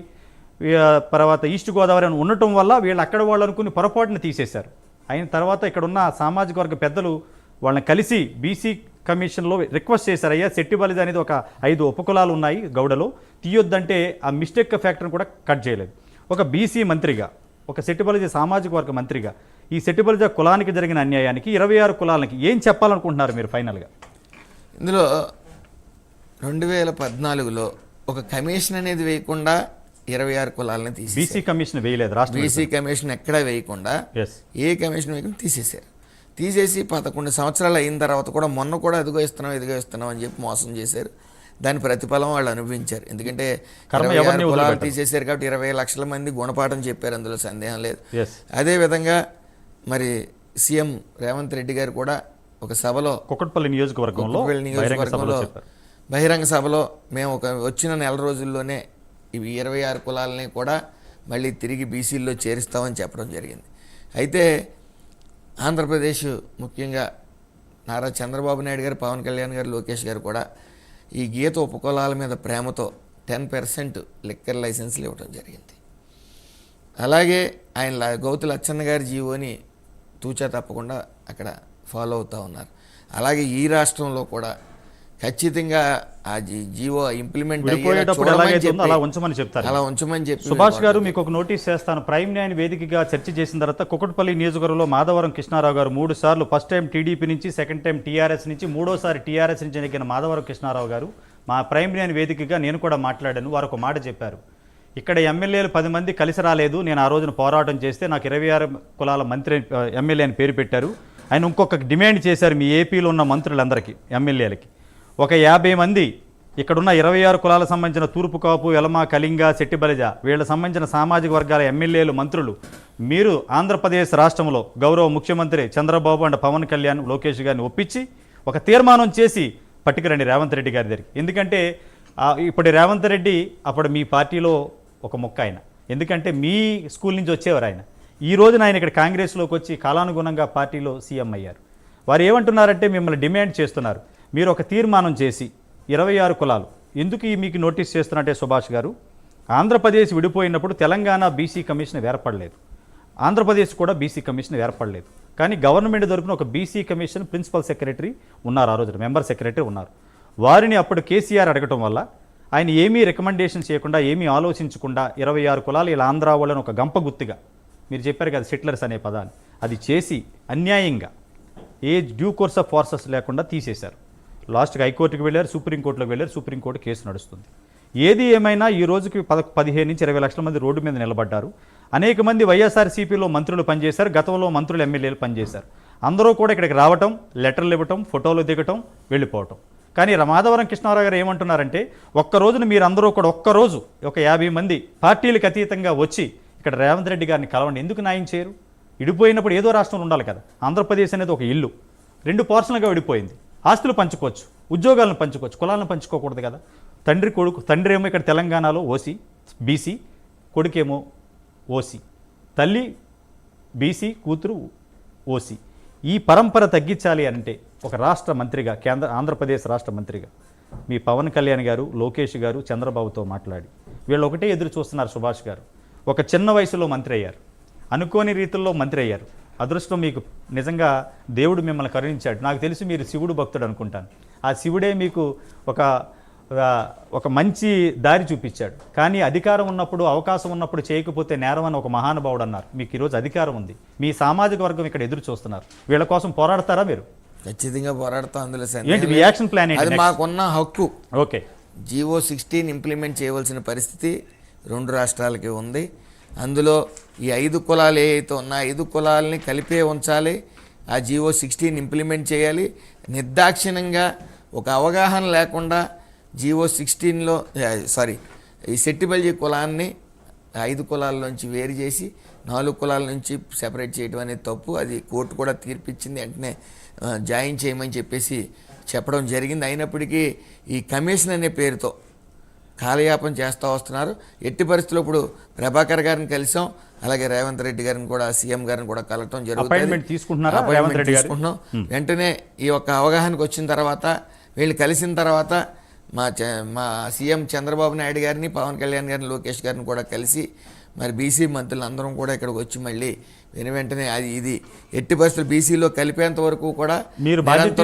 తర్వాత ఈస్ట్ గోదావరి అని ఉండటం వల్ల వీళ్ళు అక్కడ వాళ్ళు అనుకుని పొరపాటును తీసేశారు. అయిన తర్వాత ఇక్కడ ఉన్న సామాజిక వర్గ పెద్దలు వాళ్ళని కలిసి బీసీ కమిషన్లో రిక్వెస్ట్ చేశారు, అయ్యా సెట్టిబలిజ అనేది ఒక 5 ఉపకులాలు ఉన్నాయి గౌడలో, తీయొద్దంటే ఆ మిస్టేక్ ఫ్యాక్టర్ని కూడా కట్ చేయలేదు. ఒక బీసీ మంత్రిగా, ఒక సెట్టిబలిజ సామాజిక వర్గ మంత్రిగా ఈ సెట్టిబలిజ కులానికి జరిగిన అన్యాయానికి 26 కులాలకి ఏం చెప్పాలనుకుంటున్నారు మీరు ఫైనల్గా? ఇందులో 2014లో ఒక కమిషన్ అనేది వేయకుండా 26 కులాలని తీసి బీసీ కమిషన్ వేయలేదు, రాష్ట్ర బీసీ కమిషన్ ఎక్కడా వేయకుండా ఏ కమిషన్ వేయకుండా తీసేశారు. తీసేసి 11 సంవత్సరాలు అయిన తర్వాత కూడా మొన్న కూడా ఇదిగో ఇస్తున్నాం అని చెప్పి మోసం చేశారు. దాని ప్రతిఫలం వాళ్ళు అనుభవించారు. ఎందుకంటే 26 కులాలు తీసేశారు కాబట్టి 20 లక్షల మంది గుణపాఠం చెప్పారు, అందులో సందేహం లేదు. అదేవిధంగా మరి సీఎం రేవంత్ రెడ్డి గారు కూడా ఒక సభలో కుకట్పల్లి నియోజకవర్గంలో బహిరంగ సభలో మేము వచ్చిన నెల రోజుల్లోనే ఇవి 26 కులాలని కూడా మళ్ళీ తిరిగి బీసీల్లో చేరుస్తామని చెప్పడం జరిగింది. అయితే ఆంధ్రప్రదేశ్ ముఖ్యంగా నారా చంద్రబాబు నాయుడు గారు, పవన్ కళ్యాణ్ గారు, లోకేష్ గారు కూడా ఈ గీత ఉపకులాల మీద ప్రేమతో 10% లిక్కర్ లైసెన్స్లు ఇవ్వడం జరిగింది. అలాగే ఆయన గౌతు లచ్చన్న గారి జీవోని తూచా తప్పకుండా అక్కడ ఫాలో అవుతూ ఉన్నారు. అలాగే ఈ రాష్ట్రంలో కూడా ఖచ్చితంగా ఆ జీవో ఇంప్లిమెంట్ అలా ఉంచమని చెప్పి సుభాష్ గారు మీకు ఒక నోటీస్ చేస్తాను. ప్రైమ్ నైన్ వేదికగా చర్చ చేసిన తర్వాత కుకట్పల్లి నియోజకవర్గంలో మాధవరం కృష్ణారావు గారు 3 సార్లు, ఫస్ట్ టైం టీడీపీ నుంచి, సెకండ్ టైం టీఆర్ఎస్ నుంచి, 3వసారి టీఆర్ఎస్ నుంచి ఎన్నికైన మాధవరం కృష్ణారావు గారు మా ప్రైమ్ నైన్ వేదికగా నేను కూడా మాట్లాడాను. వారు ఒక మాట చెప్పారు, ఇక్కడ ఎమ్మెల్యేలు 10 మంది కలిసి రాలేదు, నేను ఆ రోజున పోరాటం చేస్తే నాకు 26 కులాల మంత్రి ఎమ్మెల్యే అని పేరు పెట్టారు. ఆయన ఇంకొక డిమాండ్ చేశారు మీ ఏపీలో ఉన్న మంత్రులందరికీ, ఎమ్మెల్యేలకి ఒక 50 మంది ఇక్కడున్న 26 కులాలకు సంబంధించిన తూర్పు కాపు, ఎలమ, కళింగ, సెట్టిబలిజ వీళ్ళకి సంబంధించిన సామాజిక వర్గాల ఎమ్మెల్యేలు, మంత్రులు మీరు ఆంధ్రప్రదేశ్ రాష్ట్రంలో గౌరవ ముఖ్యమంత్రి చంద్రబాబు అండ్ పవన్ కళ్యాణ్, లోకేష్ గారిని ఒప్పించి ఒక తీర్మానం చేసి పట్టుకురండి రేవంత్ రెడ్డి గారి దగ్గరికి. ఎందుకంటే ఇప్పుడు రేవంత్ రెడ్డి అప్పుడు మీ పార్టీలో ఒక మొక్క ఆయన, ఎందుకంటే మీ స్కూల్ నుంచి వచ్చేవారు ఆయన. ఈ రోజున ఆయన ఇక్కడ కాంగ్రెస్లోకి వచ్చి కాలానుగుణంగా పార్టీలో సీఎం అయ్యారు. వారు ఏమంటున్నారంటే మిమ్మల్ని డిమాండ్ చేస్తున్నారు, మీరు ఒక తీర్మానం చేసి 26 కులాలు ఎందుకు మీకు నోటీస్ చేస్తున్నట్టే సుభాష్ గారు, ఆంధ్రప్రదేశ్ విడిపోయినప్పుడు తెలంగాణ బీసీ కమిషన్ ఏర్పడలేదు, ఆంధ్రప్రదేశ్ కూడా బీసీ కమిషన్ ఏర్పడలేదు. కానీ గవర్నమెంట్ తరపున ఒక బీసీ కమిషన్ ప్రిన్సిపల్ సెక్రటరీ ఉన్నారు, ఆ రోజున మెంబర్ సెక్రటరీ ఉన్నారు. వారిని అప్పుడు కేసీఆర్ అడగటం వల్ల ఆయన ఏమీ రికమెండేషన్ చేయకుండా, ఏమీ ఆలోచించకుండా 26 కులాలు ఇలా ఆంధ్ర వాళ్ళని ఒక గంప గుత్తిగా, మీరు చెప్పారు కదా సెటిలర్స్ అనే పదాన్ని, అది చేసి అన్యాయంగా ఏ డ్యూ కోర్స్ ఆఫ్ ఫోర్సెస్ లేకుండా తీసేశారు. లాస్ట్కి హైకోర్టుకి వెళ్ళారు, సుప్రీంకోర్టులోకి వెళ్ళారు, సుప్రీంకోర్టు కేసు నడుస్తుంది. ఏది ఏమైనా ఈ రోజుకి 15 నుంచి 20 లక్షల మంది రోడ్డు మీద నిలబడ్డారు. అనేక మంది వైఎస్ఆర్సీపీలో మంత్రులు పనిచేశారు, గతంలో మంత్రులు ఎమ్మెల్యేలు పనిచేశారు. అందరూ కూడా ఇక్కడికి రావటం, లెటర్లు ఇవ్వటం, ఫోటోలు దిగటం, వెళ్ళిపోవటం. కానీ మాధవరం కృష్ణారావు గారు ఏమంటున్నారంటే ఒక్క రోజున మీరందరూ కూడా ఒక్కరోజు ఒక 50 మంది పార్టీలకు అతీతంగా వచ్చి ఇక్కడ రేవంత్ రెడ్డి గారిని కలవండి. ఎందుకు న్యాయం చేయరు? విడిపోయినప్పుడు ఏదో రాష్ట్రంలో ఉండాలి కదా. ఆంధ్రప్రదేశ్ అనేది ఒక ఇల్లు, 2 పోర్షన్లుగా విడిపోయింది. ఆస్తులు పంచుకోవచ్చు, ఉద్యోగాలను పంచుకోవచ్చు, కులాలను పంచుకోకూడదు కదా. తండ్రి ఏమో ఇక్కడ తెలంగాణలో ఓసీ బీసీ, కొడుకేమో ఓసీ, తల్లి బీసీ, కూతురు ఓసీ. ఈ పరంపర తగ్గించాలి అంటే ఒక రాష్ట్ర మంత్రిగా, ఆంధ్రప్రదేశ్ రాష్ట్ర మంత్రిగా మీ పవన్ కళ్యాణ్ గారు, లోకేష్ గారు చంద్రబాబుతో మాట్లాడి వీళ్ళు ఒకటే ఎదురు చూస్తున్నారు. సుభాష్ గారు ఒక చిన్న వయసులో మంత్రి అయ్యారు, అనుకోని రీతుల్లో మంత్రి అయ్యారు. అదృష్టం మీకు నిజంగా దేవుడు మిమ్మల్ని కరుణించాడు. నాకు తెలిసి మీరు శివుడు భక్తుడు అనుకుంటాను. ఆ శివుడే మీకు ఒక మంచి దారి చూపించాడు. కానీ అధికారం ఉన్నప్పుడు, అవకాశం ఉన్నప్పుడు చేయకపోతే నేరం అని ఒక మహానుభావుడు అన్నారు. మీకు ఈరోజు అధికారం ఉంది, మీ సామాజిక వర్గం ఇక్కడ ఎదురు చూస్తున్నారు. వీళ్ళ కోసం పోరాడతారా మీరు? ఖచ్చితంగా పోరాడతాం. అందులో ఏంటి మీ యాక్షన్ ప్లాన్? అది మాకున్న హక్కు. ఓకే, జీవో 16 ఇంప్లిమెంట్ చేయవలసిన పరిస్థితి 2 రాష్ట్రాలకి ఉంది. అందులో ఈ 5 కులాలు ఏవైతే ఉన్నా 5 కులాలని కలిపే ఉంచాలి. ఆ జీవో 16 ఇంప్లిమెంట్ చేయాలి. నిర్దాక్షిణ్యంగా ఒక అవగాహన లేకుండా జీవో 16లో ఈ సెట్టిబల్జీ కులాన్ని 5 కులాల్లోంచి వేరు చేసి 4 కులాల నుంచి సెపరేట్ చేయడం అనేది తప్పు. అది కోర్టు కూడా తీర్పిచ్చింది. వెంటనే జాయిన్ చేయమని చెప్పేసి చెప్పడం జరిగింది. అయినప్పటికీ ఈ కమిషన్ అనే పేరుతో కాలయాపన చేస్తూ వస్తున్నారు. ఎట్టి పరిస్థితుల్లో ఇప్పుడు ప్రభాకర్ గారిని కలిసాం, అలాగే రేవంత్ రెడ్డి గారిని కూడా సీఎం గారిని కూడా కలవటం జరుగుతుంది. తీసుకుంటున్నాం. వెంటనే ఈ యొక్క అవగాహనకు వచ్చిన తర్వాత వీళ్ళు కలిసిన తర్వాత మా సీఎం చంద్రబాబు నాయుడు గారిని, పవన్ కళ్యాణ్ గారిని, లోకేష్ గారిని కూడా కలిసి మరి బీసీ మంత్రులు అందరం కూడా ఇక్కడికి వచ్చి మళ్ళీ వెంటనే ఇది ఎట్టి పరిస్థితులు బీసీలో కలిపేంత వరకు కూడా మీరు బాధ్యత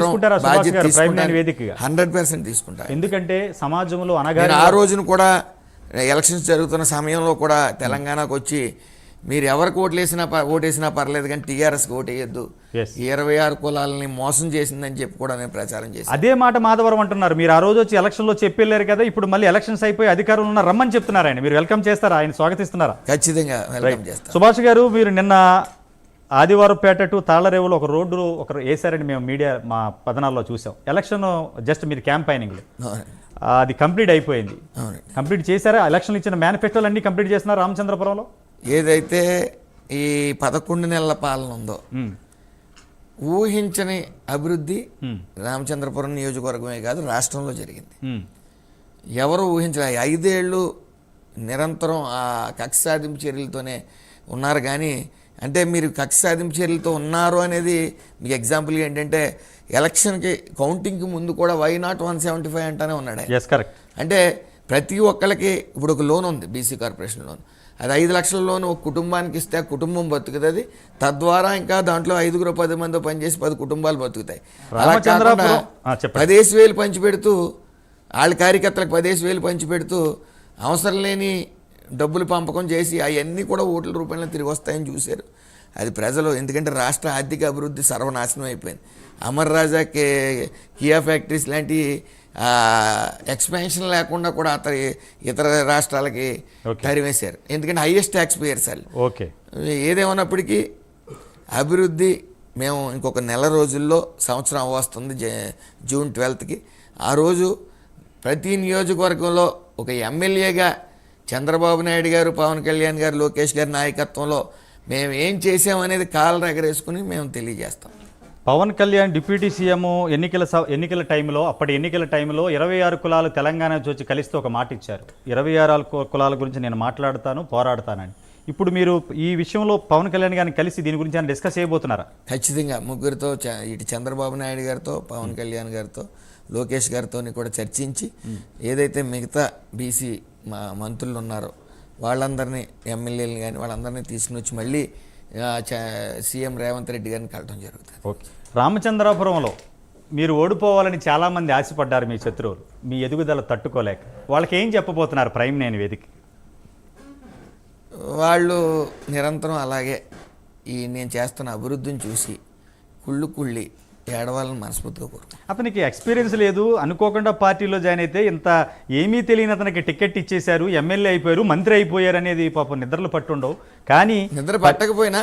100% తీసుకుంటారు. ఎందుకంటే సమాజంలో అనగా ఆ రోజున కూడా ఎలక్షన్స్ జరుగుతున్న సమయంలో కూడా తెలంగాణకు వచ్చి మీరు ఎవరికి ఓటేసినా పర్లేదు కానీ టీఆర్ఎస్కి ఓటేయద్దు, 26 కులాలని మోసం చేసిందని చెప్పి కూడా నేను ప్రచారం చేశాను. అదే మాట మాధవరం అంటున్నారు. మీరు ఆ రోజు వచ్చి ఎలక్షన్లో చెప్పెళ్ళారు కదా, ఇప్పుడు మళ్ళీ ఎలక్షన్స్ అయిపోయి అధికారులు ఉన్న రమ్మని చెప్తున్నారు. ఆయన మీరు వెల్కమ్ చేస్తారా? ఆయన స్వాగతిస్తున్నారా? ఖచ్చితంగా వెల్కమ్ చేస్తాను. సుభాష్ గారు, మీరు నిన్న ఆదివారపేట టు తాళ్లరేవులో ఒక రోడ్డు వేసారని మేము మీడియా మా పదనాల్లో చూసాం. ఎలక్షన్ జస్ట్ మీరు క్యాంపైనింగ్లో అది కంప్లీట్ అయిపోయింది. కంప్లీట్ చేశారా? ఎలక్షన్లు ఇచ్చిన మేనిఫెస్టోలు అన్ని కంప్లీట్ చేస్తున్నారు రామచంద్రపురంలో. ఏదైతే ఈ 11 నెలల పాలన ఉందో ఊహించని అభివృద్ధి రామచంద్రపురం నియోజకవర్గమే కాదు రాష్ట్రంలో జరిగింది. ఎవరు ఊహించలే. 5 ఏళ్ళు నిరంతరం ఆ కక్ష సాధింపు చర్యలతోనే ఉన్నారు. కానీ అంటే మీరు కక్ష సాధింపు చర్యలతో ఉన్నారు అనేది మీకు ఎగ్జాంపుల్గా ఏంటంటే ఎలక్షన్కి కౌంటింగ్కి ముందు కూడా వై నాట్ 175 అంటానే ఉన్నాడు. అంటే ప్రతి ఒక్కరికి ఇప్పుడు ఒక లోన్ ఉంది, బీసీ కార్పొరేషన్ లోన్. అది 5 లక్షల లోన్ ఒక కుటుంబానికి ఇస్తే ఆ కుటుంబం బతుకుతుంది. తద్వారా ఇంకా దాంట్లో 5-10 మంది పనిచేసి 10 కుటుంబాలు బతుకుతాయి. అలా కాకుండా 15,000 పంచిపెడుతూ వాళ్ళ కార్యకర్తలకు 15,000 పంచిపెడుతూ అవసరం లేని డబ్బులు పంపకం చేసి అవన్నీ కూడా ఓట్ల రూపంలో తిరిగి వస్తాయని చూశారు. అది ప్రజలు, ఎందుకంటే రాష్ట్ర ఆర్థిక అభివృద్ధి సర్వనాశనం అయిపోయింది. అమర్ రాజా కియా ఫ్యాక్టరీస్ లాంటి ఎక్స్పాన్షన్ లేకుండా కూడా ఇతర రాష్ట్రాలకి తరివేశారు. ఎందుకంటే హైయెస్ట్ ట్యాక్స్ పేయర్స్ వాళ్ళు. ఏదేమన్నప్పటికీ అభివృద్ధి మేము ఇంకొక నెల రోజుల్లో సంవత్సరం అవ్వస్తుంది, జూన్ 12కి. ఆ రోజు ప్రతి నియోజకవర్గంలో ఒక ఎమ్మెల్యేగా చంద్రబాబు నాయుడు గారు, పవన్ కళ్యాణ్ గారు, లోకేష్ గారి నాయకత్వంలో మేము ఏం చేసామనేది కాళ్ళ ఎగరేసుకుని మేము తెలియజేస్తాం. పవన్ కళ్యాణ్ డిప్యూటీ సీఎం ఎన్నికల టైంలో, అప్పటి ఎన్నికల టైంలో 26 కులాలు తెలంగాణ వచ్చి కలిస్తే ఒక మాట ఇచ్చారు. 26 కులాల గురించి నేను మాట్లాడతాను, పోరాడతానని. ఇప్పుడు మీరు ఈ విషయంలో పవన్ కళ్యాణ్ గారిని కలిసి దీని గురించి ఆయన డిస్కస్ చేయబోతున్నారా? ఖచ్చితంగా ముగ్గురితో, ఇటు చంద్రబాబు నాయుడు గారితో, పవన్ కళ్యాణ్ గారితో, లోకేష్ గారితో కూడా చర్చించి ఏదైతే మిగతా బీసీ మంత్రులు ఉన్నారో వాళ్ళందరినీ, ఎమ్మెల్యేలు కానీ వాళ్ళందరినీ తీసుకుని వచ్చి మళ్ళీ సీఎం రేవంత్ రెడ్డి గారిని కలవడం జరుగుతుంది. ఓకే. రామచంద్రాపురంలో మీరు ఓడిపోవాలని చాలామంది ఆశపడ్డారు మీ శత్రువులు, మీ ఎదుగుదల తట్టుకోలేక. వాళ్ళకి ఏం చెప్పబోతున్నారు ప్రైమ్ నేను వేదిక? వాళ్ళు నిరంతరం అలాగే నేను చేస్తున్న అభివృద్ధిని చూసి కుళ్ళి ఏడవాలని మనస్ఫూర్తిగా కోరుకుంటున్నాను. అతనికి ఎక్స్పీరియన్స్ లేదు, అనుకోకుండా పార్టీలో జాయిన్ అయితే ఇంత ఏమీ తెలియని అతనికి టికెట్ ఇచ్చేశారు, ఎమ్మెల్యే అయిపోయారు, మంత్రి అయిపోయారు అనేది పాపం నిద్రలు పట్టుండవు. కానీ నిద్ర పట్టకపోయినా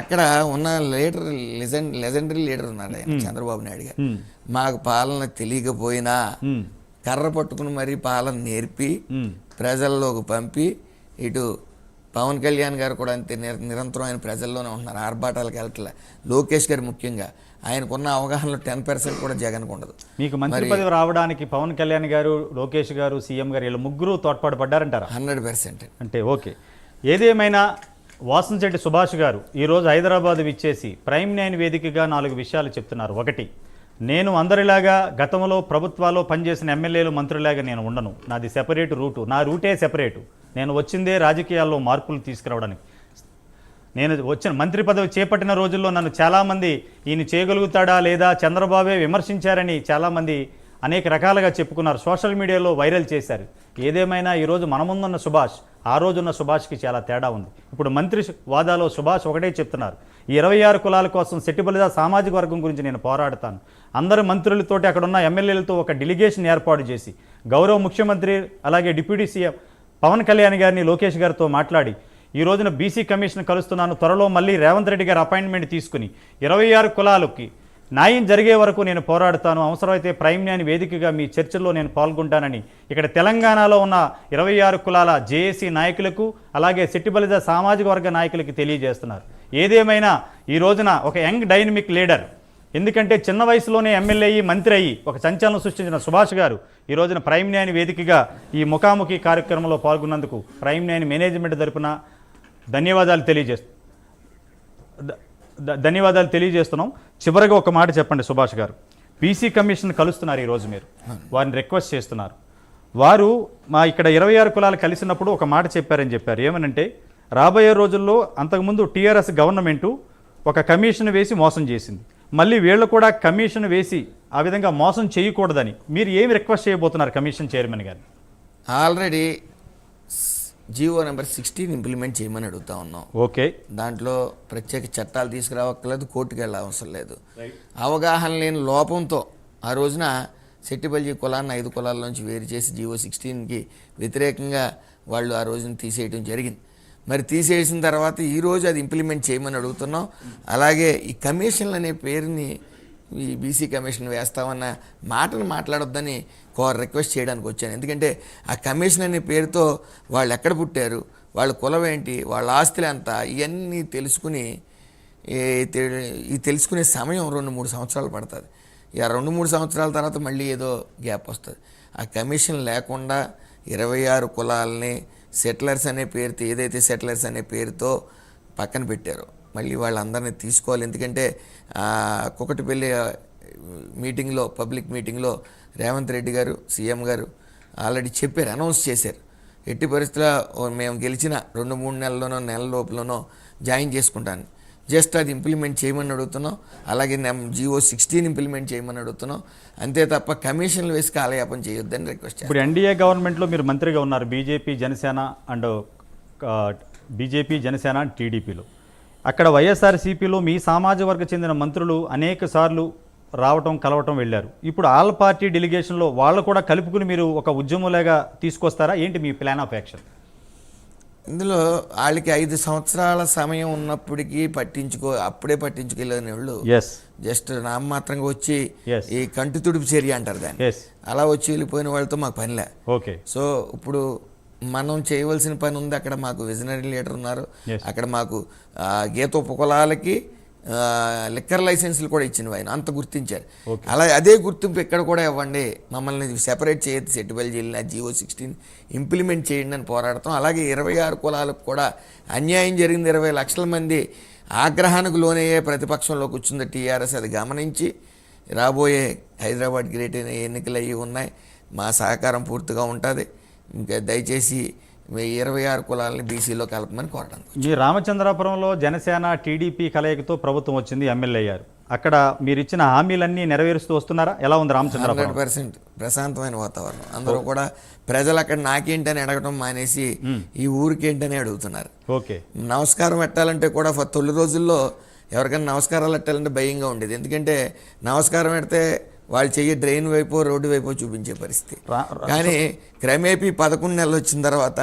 అక్కడ ఉన్న లెజెండరీ లీడర్ ఉన్నాడు ఆయన, చంద్రబాబు నాయుడు గారు. మాకు పాలన తెలియకపోయినా కర్ర పట్టుకుని మరీ పాలన నేర్పి ప్రజల్లోకి పంపి, ఇటు పవన్ కళ్యాణ్ గారు కూడా అంతే నిరంతరం ఆయన ప్రజల్లోనే ఉంటున్నారు, ఆర్భాటాలకు వెళ్ళట్లే. లోకేష్ గారు ముఖ్యంగా ఆయనకున్న అవగాహనలో 10% కూడా జగన్కు ఉండదు. మీకు మంత్రి పదవి రావడానికి పవన్ కళ్యాణ్ గారు, లోకేష్ గారు, సీఎం గారు వీళ్ళు ముగ్గురు తోడ్పాటు పడ్డారంటారా? 100%. అంటే ఓకే. ఏదేమైనా వాసంశెట్టి సుభాష్ గారు ఈరోజు హైదరాబాద్ విచ్చేసి ప్రైమ్ 9 వేదికగా 4 విషయాలు చెప్తున్నారు. ఒకటి, నేను అందరిలాగా గతంలో ప్రభుత్వాల్లో పనిచేసిన ఎమ్మెల్యేలు మంత్రులాగా నేను ఉండను, నాది సెపరేట్ రూటు, నా రూటే సెపరేటు. నేను వచ్చిందే రాజకీయాల్లో మార్పులు తీసుకురావడానికి. నేను వచ్చిన మంత్రి పదవి చేపట్టిన రోజుల్లో నన్ను చాలామంది ఈయన చేయగలుగుతాడా లేదా చంద్రబాబే విమర్శించారని చాలామంది అనేక రకాలుగా చెప్పుకున్నారు, సోషల్ మీడియాలో వైరల్ చేశారు. ఏదేమైనా ఈరోజు మన ముందున్న సుభాష్ ఆ రోజున్న సుభాష్కి చాలా తేడా ఉంది. ఇప్పుడు మంత్రి వాదాలో సుభాష్ ఒకటే చెప్తున్నారు, ఈ 26 కులాల కోసం సెట్టిబలిజా సామాజిక వర్గం గురించి నేను పోరాడతాను. అందరు మంత్రులతోటి అక్కడ ఉన్న ఎమ్మెల్యేలతో ఒక డెలిగేషన్ ఏర్పాటు చేసి గౌరవ ముఖ్యమంత్రి అలాగే డిప్యూటీ సీఎం పవన్ కళ్యాణ్ గారిని, లోకేష్ గారితో మాట్లాడి ఈ రోజున బీసీ కమిషన్ కలుస్తున్నాను, త్వరలో మళ్ళీ రేవంత్ రెడ్డి గారు అపాయింట్మెంట్ తీసుకుని 26 కులాలకి న్యాయం జరిగే వరకు నేను పోరాడుతాను, అవసరమైతే ప్రైమ్ న్యాయ వేదికగా మీ చర్చల్లో నేను పాల్గొంటానని ఇక్కడ తెలంగాణలో ఉన్న 26 కులాల జేఏసీ నాయకులకు అలాగే సిట్టిబలిజ సామాజిక వర్గ నాయకులకి తెలియజేస్తున్నారు. ఏదేమైనా ఈ రోజున ఒక యంగ్ డైనమిక్ లీడర్, ఎందుకంటే చిన్న వయసులోనే ఎమ్మెల్యే అయ్యి మంత్రి అయ్యి ఒక సంచలనం సృష్టించిన సుభాష్ గారు ఈ రోజున ప్రైమ్ న్యాయ వేదికగా ఈ ముఖాముఖి కార్యక్రమంలో పాల్గొన్నందుకు ప్రైమ్ న్యాయ మేనేజ్మెంట్ తరపున ధన్యవాదాలు తెలియజేస్తున్నాం. చివరిగా ఒక మాట చెప్పండి సుభాష్ గారు, బీసీ కమిషన్ కలుస్తున్నారు ఈరోజు, మీరు వారిని రిక్వెస్ట్ చేస్తున్నారు. వారు మా ఇక్కడ 26 కులాలు కలిసినప్పుడు ఒక మాట చెప్పారు. ఏమనంటే రాబోయే రోజుల్లో అంతకుముందు టీఆర్ఎస్ గవర్నమెంటు ఒక కమిషన్ వేసి మోసం చేసింది, మళ్ళీ వీళ్ళు కూడా కమిషన్ వేసి ఆ విధంగా మోసం చేయకూడదని మీరు ఏమి రిక్వెస్ట్ చేయబోతున్నారు కమిషన్ చైర్మన్ గారు? ఆల్రెడీ జీవో నెంబర్ 16 ఇంప్లిమెంట్ చేయమని అడుగుతా ఉన్నాం. ఓకే, దాంట్లో ప్రత్యేక చట్టాలు తీసుకురావక్కర్లేదు, కోర్టుకు వెళ్ళ అవసరం లేదు. అవగాహన లేని లోపంతో ఆ రోజున సెట్టిబల్జీ కులాన్ని 5 కులాల నుంచి వేరు చేసి జీవో 16కి వ్యతిరేకంగా వాళ్ళు ఆ రోజున తీసేయడం జరిగింది. మరి తీసేసిన తర్వాత ఈరోజు అది ఇంప్లిమెంట్ చేయమని అడుగుతున్నాం. అలాగే ఈ కమిషన్లు అనే పేరుని ఈ బీసీ కమిషన్ వేస్తామన్న మాటను మాట్లాడొద్దని రిక్వెస్ట్ చేయడానికి వచ్చాను. ఎందుకంటే ఆ కమిషన్ అనే పేరుతో వాళ్ళు ఎక్కడ పుట్టారు, వాళ్ళ కులం ఏంటి, వాళ్ళ ఆస్తులు ఎంత, ఇవన్నీ తెలుసుకునే సమయం 2-3 సంవత్సరాలు పడుతుంది. ఇక 2-3 సంవత్సరాల తర్వాత మళ్ళీ ఏదో గ్యాప్ వస్తుంది. ఆ కమిషన్ లేకుండా 26 కులాలని సెటిలర్స్ అనే పేరుతో, ఏదైతే సెటిలర్స్ అనే పేరుతో పక్కన పెట్టారో మళ్ళీ వాళ్ళందరినీ తీసుకోవాలి. ఎందుకంటే కుకటిపల్లి మీటింగ్లో, పబ్లిక్ మీటింగ్లో రేవంత్ రెడ్డి గారు, సీఎం గారు ఆల్రెడీ చెప్పారు, అనౌన్స్ చేశారు, ఎట్టి పరిస్థితుల్లో మేము గెలిచిన 2-3 నెలల్లోనో నెల లోపలనో జాయిన్ చేసుకుంటాను. జస్ట్ అది ఇంప్లిమెంట్ చేయమని అడుగుతున్నాం. అలాగే జీవో 16 ఇంప్లిమెంట్ చేయమని అడుగుతున్నాం. అంతే తప్ప కమిషన్లు వేసి కాలయాపన చేయొద్దని రిక్వెస్ట్. ఇప్పుడు ఎన్డీఏ గవర్నమెంట్లో మీరు మంత్రిగా ఉన్నారు, బీజేపీ జనసేన టీడీపీలో. అక్కడ వైఎస్ఆర్సీపీలో మీ సామాజిక వర్గ చెందిన మంత్రులు అనేక సార్లు రావటం కలవటం వెళ్ళారు. ఇప్పుడు ఆల్ పార్టీ డెలిగేషన్లో వాళ్ళు కూడా కలుపుకుని మీరు ఒక ఉద్యమంలాగా తీసుకొస్తారా ఏంటి మీ ప్లాన్ ఆఫ్ యాక్షన్? ఇందులో వాళ్ళకి 5 సంవత్సరాల సమయం ఉన్నప్పటికీ అప్పుడే పట్టించుకెళ్ళని వాళ్ళు జస్ట్ నామమాత్రంగా వచ్చి ఈ కంటి తుడుపు చర్య అంటారు దాన్ని, అలా వచ్చి వెళ్ళిపోయిన వాళ్ళతో మాకు పనిలే. ఓకే, సో ఇప్పుడు మనం చేయవలసిన పని ఉంది. అక్కడ మాకు విజనరీ లీడర్ ఉన్నారు, అక్కడ మాకు గీత ఉపకులాలకి లిక్కర్ లైసెన్సులు కూడా ఇచ్చిన ఆయన అంత గుర్తించారు. అలా అదే గుర్తింపు ఇక్కడ కూడా ఇవ్వండి, మమ్మల్ని సెపరేట్ చేయొద్దు, సెట్టిబల్జీలని జీవో 16 ఇంప్లిమెంట్ చేయండి అని పోరాడతాం. అలాగే 26 కులాలకు కూడా అన్యాయం జరిగింది. 20 లక్షల మంది ఆగ్రహానికి లోనయ్యే ప్రతిపక్షంలో కూర్చుంది టీఆర్ఎస్. అది గమనించి రాబోయే హైదరాబాద్ గ్రేట్ ఎన్నికలు అయ్యి ఉన్నాయి, మా సహకారం పూర్తిగా ఉంటుంది. ఇంకా దయచేసి 26 కులాలని బీసీలో కలపమని కోరడం. మీ రామచంద్రాపురంలో జనసేన టీడీపీ కలయికతో ప్రభుత్వం వచ్చింది, ఎమ్మెల్యే అయ్యారు. అక్కడ మీరు ఇచ్చిన హామీలన్నీ నెరవేరుస్తూ వస్తున్నారా? ఎలా ఉంది రామచంద్రాపురం? 100% ప్రశాంతమైన వాతావరణం. అందరూ కూడా ప్రజలు అక్కడ నాకేంటని అడగడం మానేసి ఈ ఊరికేంటని అడుగుతున్నారు. ఓకే, నమస్కారం పెట్టాలంటే కూడా తొలి రోజుల్లో ఎవరికైనా నమస్కారాలు పెట్టాలంటే భయంగా ఉండేది. ఎందుకంటే నమస్కారం పెడితే వాళ్ళు చెయ్యి డ్రైన్ వైపు రోడ్డు వైపు చూపించే పరిస్థితి. కానీ క్రమేపీ 11 నెలలు వచ్చిన తర్వాత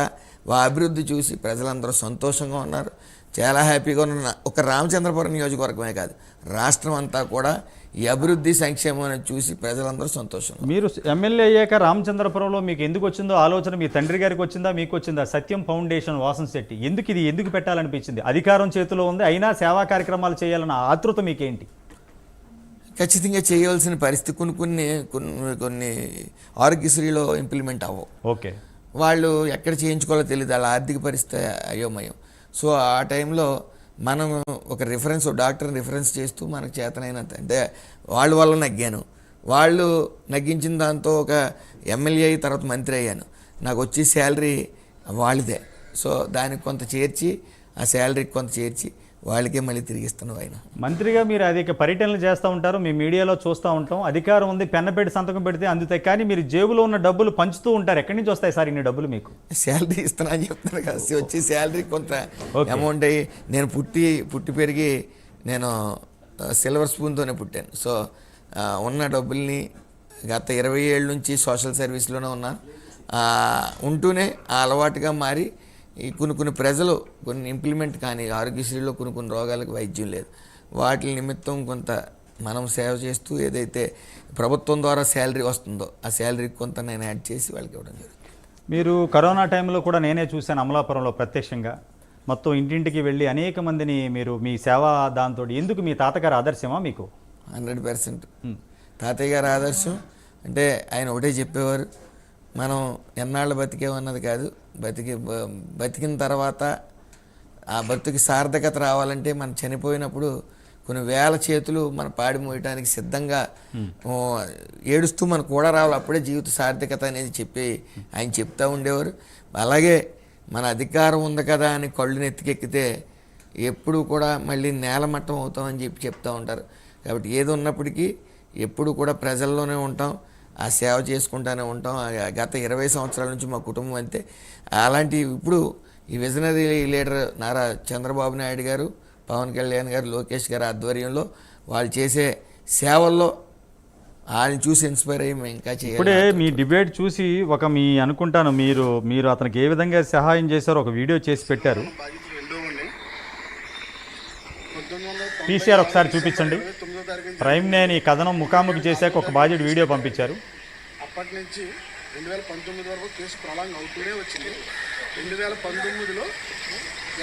అభివృద్ధి చూసి ప్రజలందరూ సంతోషంగా ఉన్నారు, చాలా హ్యాపీగా ఉన్న. ఒక రామచంద్రపురం నియోజకవర్గమే కాదు, రాష్ట్రం అంతా కూడా ఈ అభివృద్ధి సంక్షేమం చూసి ప్రజలందరూ సంతోషం. మీరు ఎమ్మెల్యే అయ్యాక రామచంద్రపురంలో మీకు ఎందుకు వచ్చిందో ఆలోచన? మీ తండ్రి గారికి వచ్చిందా, మీకు వచ్చిందా? సత్యం ఫౌండేషన్ వాసన్ శెట్టి ఎందుకు పెట్టాలనిపించింది? అధికారం చేతిలో ఉంది, అయినా సేవా కార్యక్రమాలు చేయాలన్న ఆతృత మీకేంటి? ఖచ్చితంగా చేయవలసిన పరిస్థితి కొన్ని ఆరోగ్యశ్రీలో ఇంప్లిమెంట్ అవ్వవు. ఓకే, వాళ్ళు ఎక్కడ చేయించుకోవాలో తెలియదు, వాళ్ళ ఆర్థిక పరిస్థితి అయోమయం. సో ఆ టైంలో మనం ఒక డాక్టర్ని రిఫరెన్స్ చేస్తూ మనకు చేతనైనంత, అంటే వాళ్ళ వల్ల నగ్గాను, వాళ్ళు నగ్గించిన దాంతో ఒక ఎమ్మెల్యే తర్వాత మంత్రి అయ్యాను. నాకు వచ్చే శాలరీ వాళ్ళదే. సో దానికి కొంత చేర్చి, ఆ శాలరీకి కొంత చేర్చి వాళ్ళకే మళ్ళీ తిరిగిస్తున్నావు. ఆయన మంత్రిగా మీరు అధిక పర్యటనలు చేస్తూ ఉంటారు, మీ మీడియాలో చూస్తూ ఉంటాం. అధికారం ఉంది, పెన్న పెట్టి సంతకం పెడితే అందుతాయి, కానీ మీరు జేబులో ఉన్న డబ్బులు పంచుతూ ఉంటారు. ఎక్కడి నుంచి వస్తాయి సార్ ఇన్ని డబ్బులు? మీకు శాలరీ ఇస్తున్నా అని చెప్తాను కదా, వచ్చే శాలరీ కొంత అమౌంట్ అయ్యి, నేను పుట్టి పెరిగి నేను సిల్వర్ స్పూన్తోనే పుట్టాను. సో ఉన్న డబ్బుల్ని గత 20 ఏళ్ళ నుంచి సోషల్ సర్వీస్లోనే ఉన్నాను. ఉంటూనే ఆ అలవాటుగా మారి ఈ కొన్ని ప్రజలు ఇంప్లిమెంట్ కానీ ఆరోగ్యశ్రీలో కొన్ని రోగాలకు వైద్యం లేదు, వాటి నిమిత్తం కొంత మనం సేవ చేస్తూ ఏదైతే ప్రభుత్వం ద్వారా శాలరీ వస్తుందో ఆ శాలరీకి కొంత నేను యాడ్ చేసి వాళ్ళకి ఇవ్వడం జరుగుతుంది. మీరు కరోనా టైంలో కూడా నేనే చూశాను అమలాపురంలో ప్రత్యక్షంగా మొత్తం ఇంటింటికి వెళ్ళి అనేక మందిని మీరు మీ సేవా దాంతో ఎందుకు మీ తాతగారు ఆదర్శమా మీకు? 100%. తాతయ్య గారి ఆదర్శం అంటే ఆయన ఒకటే చెప్పేవారు, మనం ఎన్నాళ్ళు బతికేమన్నది కాదు, బతికిన తర్వాత ఆ బతుకి సార్థకత రావాలంటే మనం చనిపోయినప్పుడు కొన్ని వేల చేతులు మన పాడి మోయటానికి సిద్ధంగా ఏడుస్తూ మనకు కూడా రావాలి, అప్పుడే జీవిత సార్థకత అనేది చెప్పి ఆయన చెప్తూ ఉండేవారు. అలాగే మన అధికారం ఉంది కదా అని కళ్ళు నెత్తికెక్కితే ఎప్పుడు కూడా మళ్ళీ నేలమట్టం అవుతామని చెప్పి చెప్తూ ఉంటారు. కాబట్టి ఏది ఉన్నప్పటికీ ఎప్పుడు కూడా ప్రజల్లోనే ఉంటాం, ఆ సేవ చేసుకుంటూనే ఉంటాం. గత 20 సంవత్సరాల నుంచి మా కుటుంబం అంతే. అలాంటి ఇప్పుడు ఈ విజనరీ లీడర్ నారా చంద్రబాబు నాయుడు గారు, పవన్ కళ్యాణ్ గారు, లోకేష్ గారు ఆధ్వర్యంలో వాళ్ళు చేసే సేవల్లో ఆయన చూసి ఇన్స్పైర్ అయ్యి మేము ఇంకా చేయాలి. ఇప్పుడే మీ డిబేట్ చూసి మీ అనుకుంటాను మీరు అతనికి ఏ విధంగా సహాయం చేశారో ఒక వీడియో చేసి పెట్టారు. పీసీఆర్ ఒకసారి చూపించండి. ప్రైమ్ నేను ఈ కథనం ముఖాముఖి చేశాక ఒక బాధ్యుడు వీడియో పంపించారు. అప్పటి నుంచి 2019 వరకు కేసు ప్రొలాంగ్ అవుతూనే వచ్చింది. 2019లో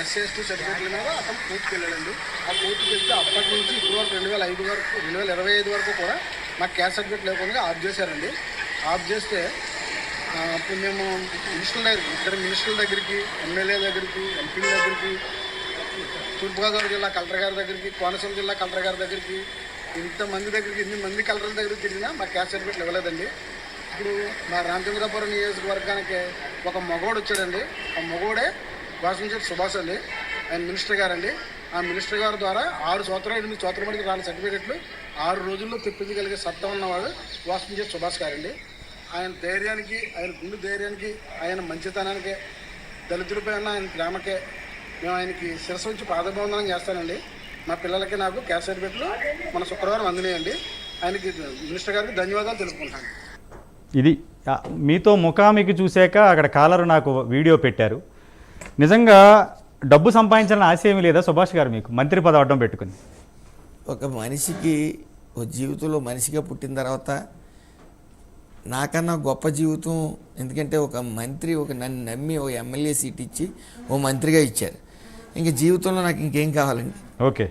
SC/ST సర్టిఫికేట్ల మీద అతను కోర్టుకు వెళ్ళాడండి. ఆ కోర్టుకు వెళ్తే అప్పటి నుంచి ఇప్పుడు వరకు 2025 వరకు కూడా మాకు క్యాస్ట్ సర్టిఫికేట్ లేకుండా ఆఫ్ చేశారండి. ఆఫ్ చేస్తే అప్పుడు మేము మినిస్టర్ల దగ్గరికి, ఎమ్మెల్యే దగ్గరికి, ఎంపీల దగ్గరికి, తూర్పుగోదావరి జిల్లా కలెక్టర్ గారి దగ్గరికి, కోనసీమ జిల్లా కలెక్టర్ గారి దగ్గరికి, ఇంతమంది దగ్గరికి, ఇన్ని మంది కలెక్టర్ల దగ్గరికి తిరిగినా మాకు క్యాస్ట్ సర్టిఫికేట్లు ఇవ్వలేదండి. ఇప్పుడు మా రామచంద్రపురం నియోజకవర్గానికి ఒక మగోడు వచ్చాడండి. ఆ మగోడే వాసంశెట్టి సుభాష్ అండి, ఆయన మినిస్టర్ గారండి. ఆ మినిస్టర్ గారి ద్వారా 6 సంవత్సరాలు 8 సంవత్సరాల మటుకు రాని సర్టిఫికెట్లు 6 రోజుల్లో తెప్పించగలిగే సత్తా ఉన్నవాడు వాసంశెట్టి సుభాష్ గారండి. ఆయన ధైర్యానికి, ఆయన గుండె ధైర్యానికి, ఆయన మంచితనానికి, దళితులపై ఉన్న ఆయన ప్రేమకే మేము ఆయనకి శిరస్సు ఉంచి పాదబంధనం చేస్తానండి. మా పిల్లలకి నాకు క్యాస్ట్ సర్టిఫికెట్లు మన శుక్రవారం అందినాయండి. ఆయనకి మినిస్టర్ గారికి ధన్యవాదాలు తెలుపుకుంటాను. ఇది మీతో ముఖాముఖి చూశాక అక్కడ కాలరు నాకు వీడియో పెట్టారు. నిజంగా డబ్బు సంపాదించాలని ఆశ ఏమీ లేదా సుభాష్ గారు మీకు మంత్రి పదవి అడ్డం పెట్టుకుని? ఒక మనిషికి ఒక జీవితంలో మనిషిగా పుట్టిన తర్వాత నాకన్నా గొప్ప జీవితం, ఎందుకంటే ఒక మంత్రి నన్ను నమ్మి ఒక ఎమ్మెల్యే సీట్ ఇచ్చి ఓ మంత్రిగా ఇచ్చారు. ఇంకా జీవితంలో నాకు ఇంకేం కావాలండి? ఓకే.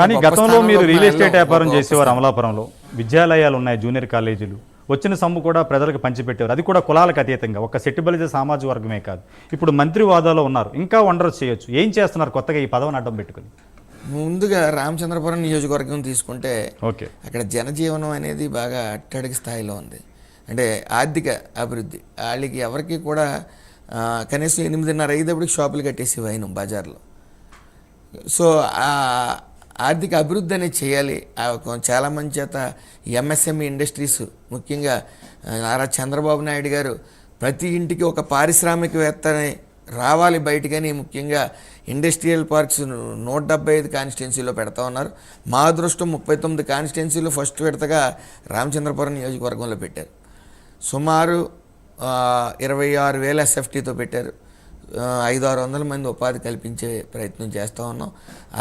కానీ గతంలో మీరు రియల్ ఎస్టేట్ వ్యాపారం చేసేవారు అమలాపురంలో, విద్యాలయాలు ఉన్నాయి, జూనియర్ కాలేజీలు, వచ్చిన సొమ్ము కూడా ప్రజలకు పంచిపెట్టేవారు, అది కూడా కులాలకు అతీతంగా, ఒక సెట్టిబలిజ సామాజిక వర్గమే కాదు. ఇప్పుడు మంత్రి హోదాలో ఉన్నారు, ఇంకా వండర్స్ చేయొచ్చు. ఏం చేస్తున్నారు కొత్తగా ఈ పదవిని అడ్డం పెట్టుకుని? ముందుగా రామచంద్రపురం నియోజకవర్గం తీసుకుంటే ఓకే, అక్కడ జనజీవనం అనేది బాగా అట్టడికి స్థాయిలో ఉంది. అంటే ఆర్థిక అభివృద్ధి వాళ్ళకి ఎవరికి కూడా కనీసం 8:30 అయ్యేటప్పటికి షాపులు కట్టేసి వైను బజార్లో. సో ఆర్థిక అభివృద్ధి అనేది చేయాలి. చాలామంది చేత MSME ఇండస్ట్రీస్, ముఖ్యంగా నారా చంద్రబాబు నాయుడు గారు ప్రతి ఇంటికి ఒక పారిశ్రామికవేత్తని రావాలి బయటకని ముఖ్యంగా ఇండస్ట్రియల్ పార్క్స్ 175 కాన్స్టిట్యున్సీలో పెడతా ఉన్నారు. మా అదృష్టం 39 కాన్స్టిట్యున్సీలో ఫస్ట్ విడతగా రామచంద్రపురం నియోజకవర్గంలో పెట్టారు. సుమారు 26,000 SFTతో పెట్టారు. 500-600 మంది ఉపాధి కల్పించే ప్రయత్నం చేస్తూ ఉన్నాం.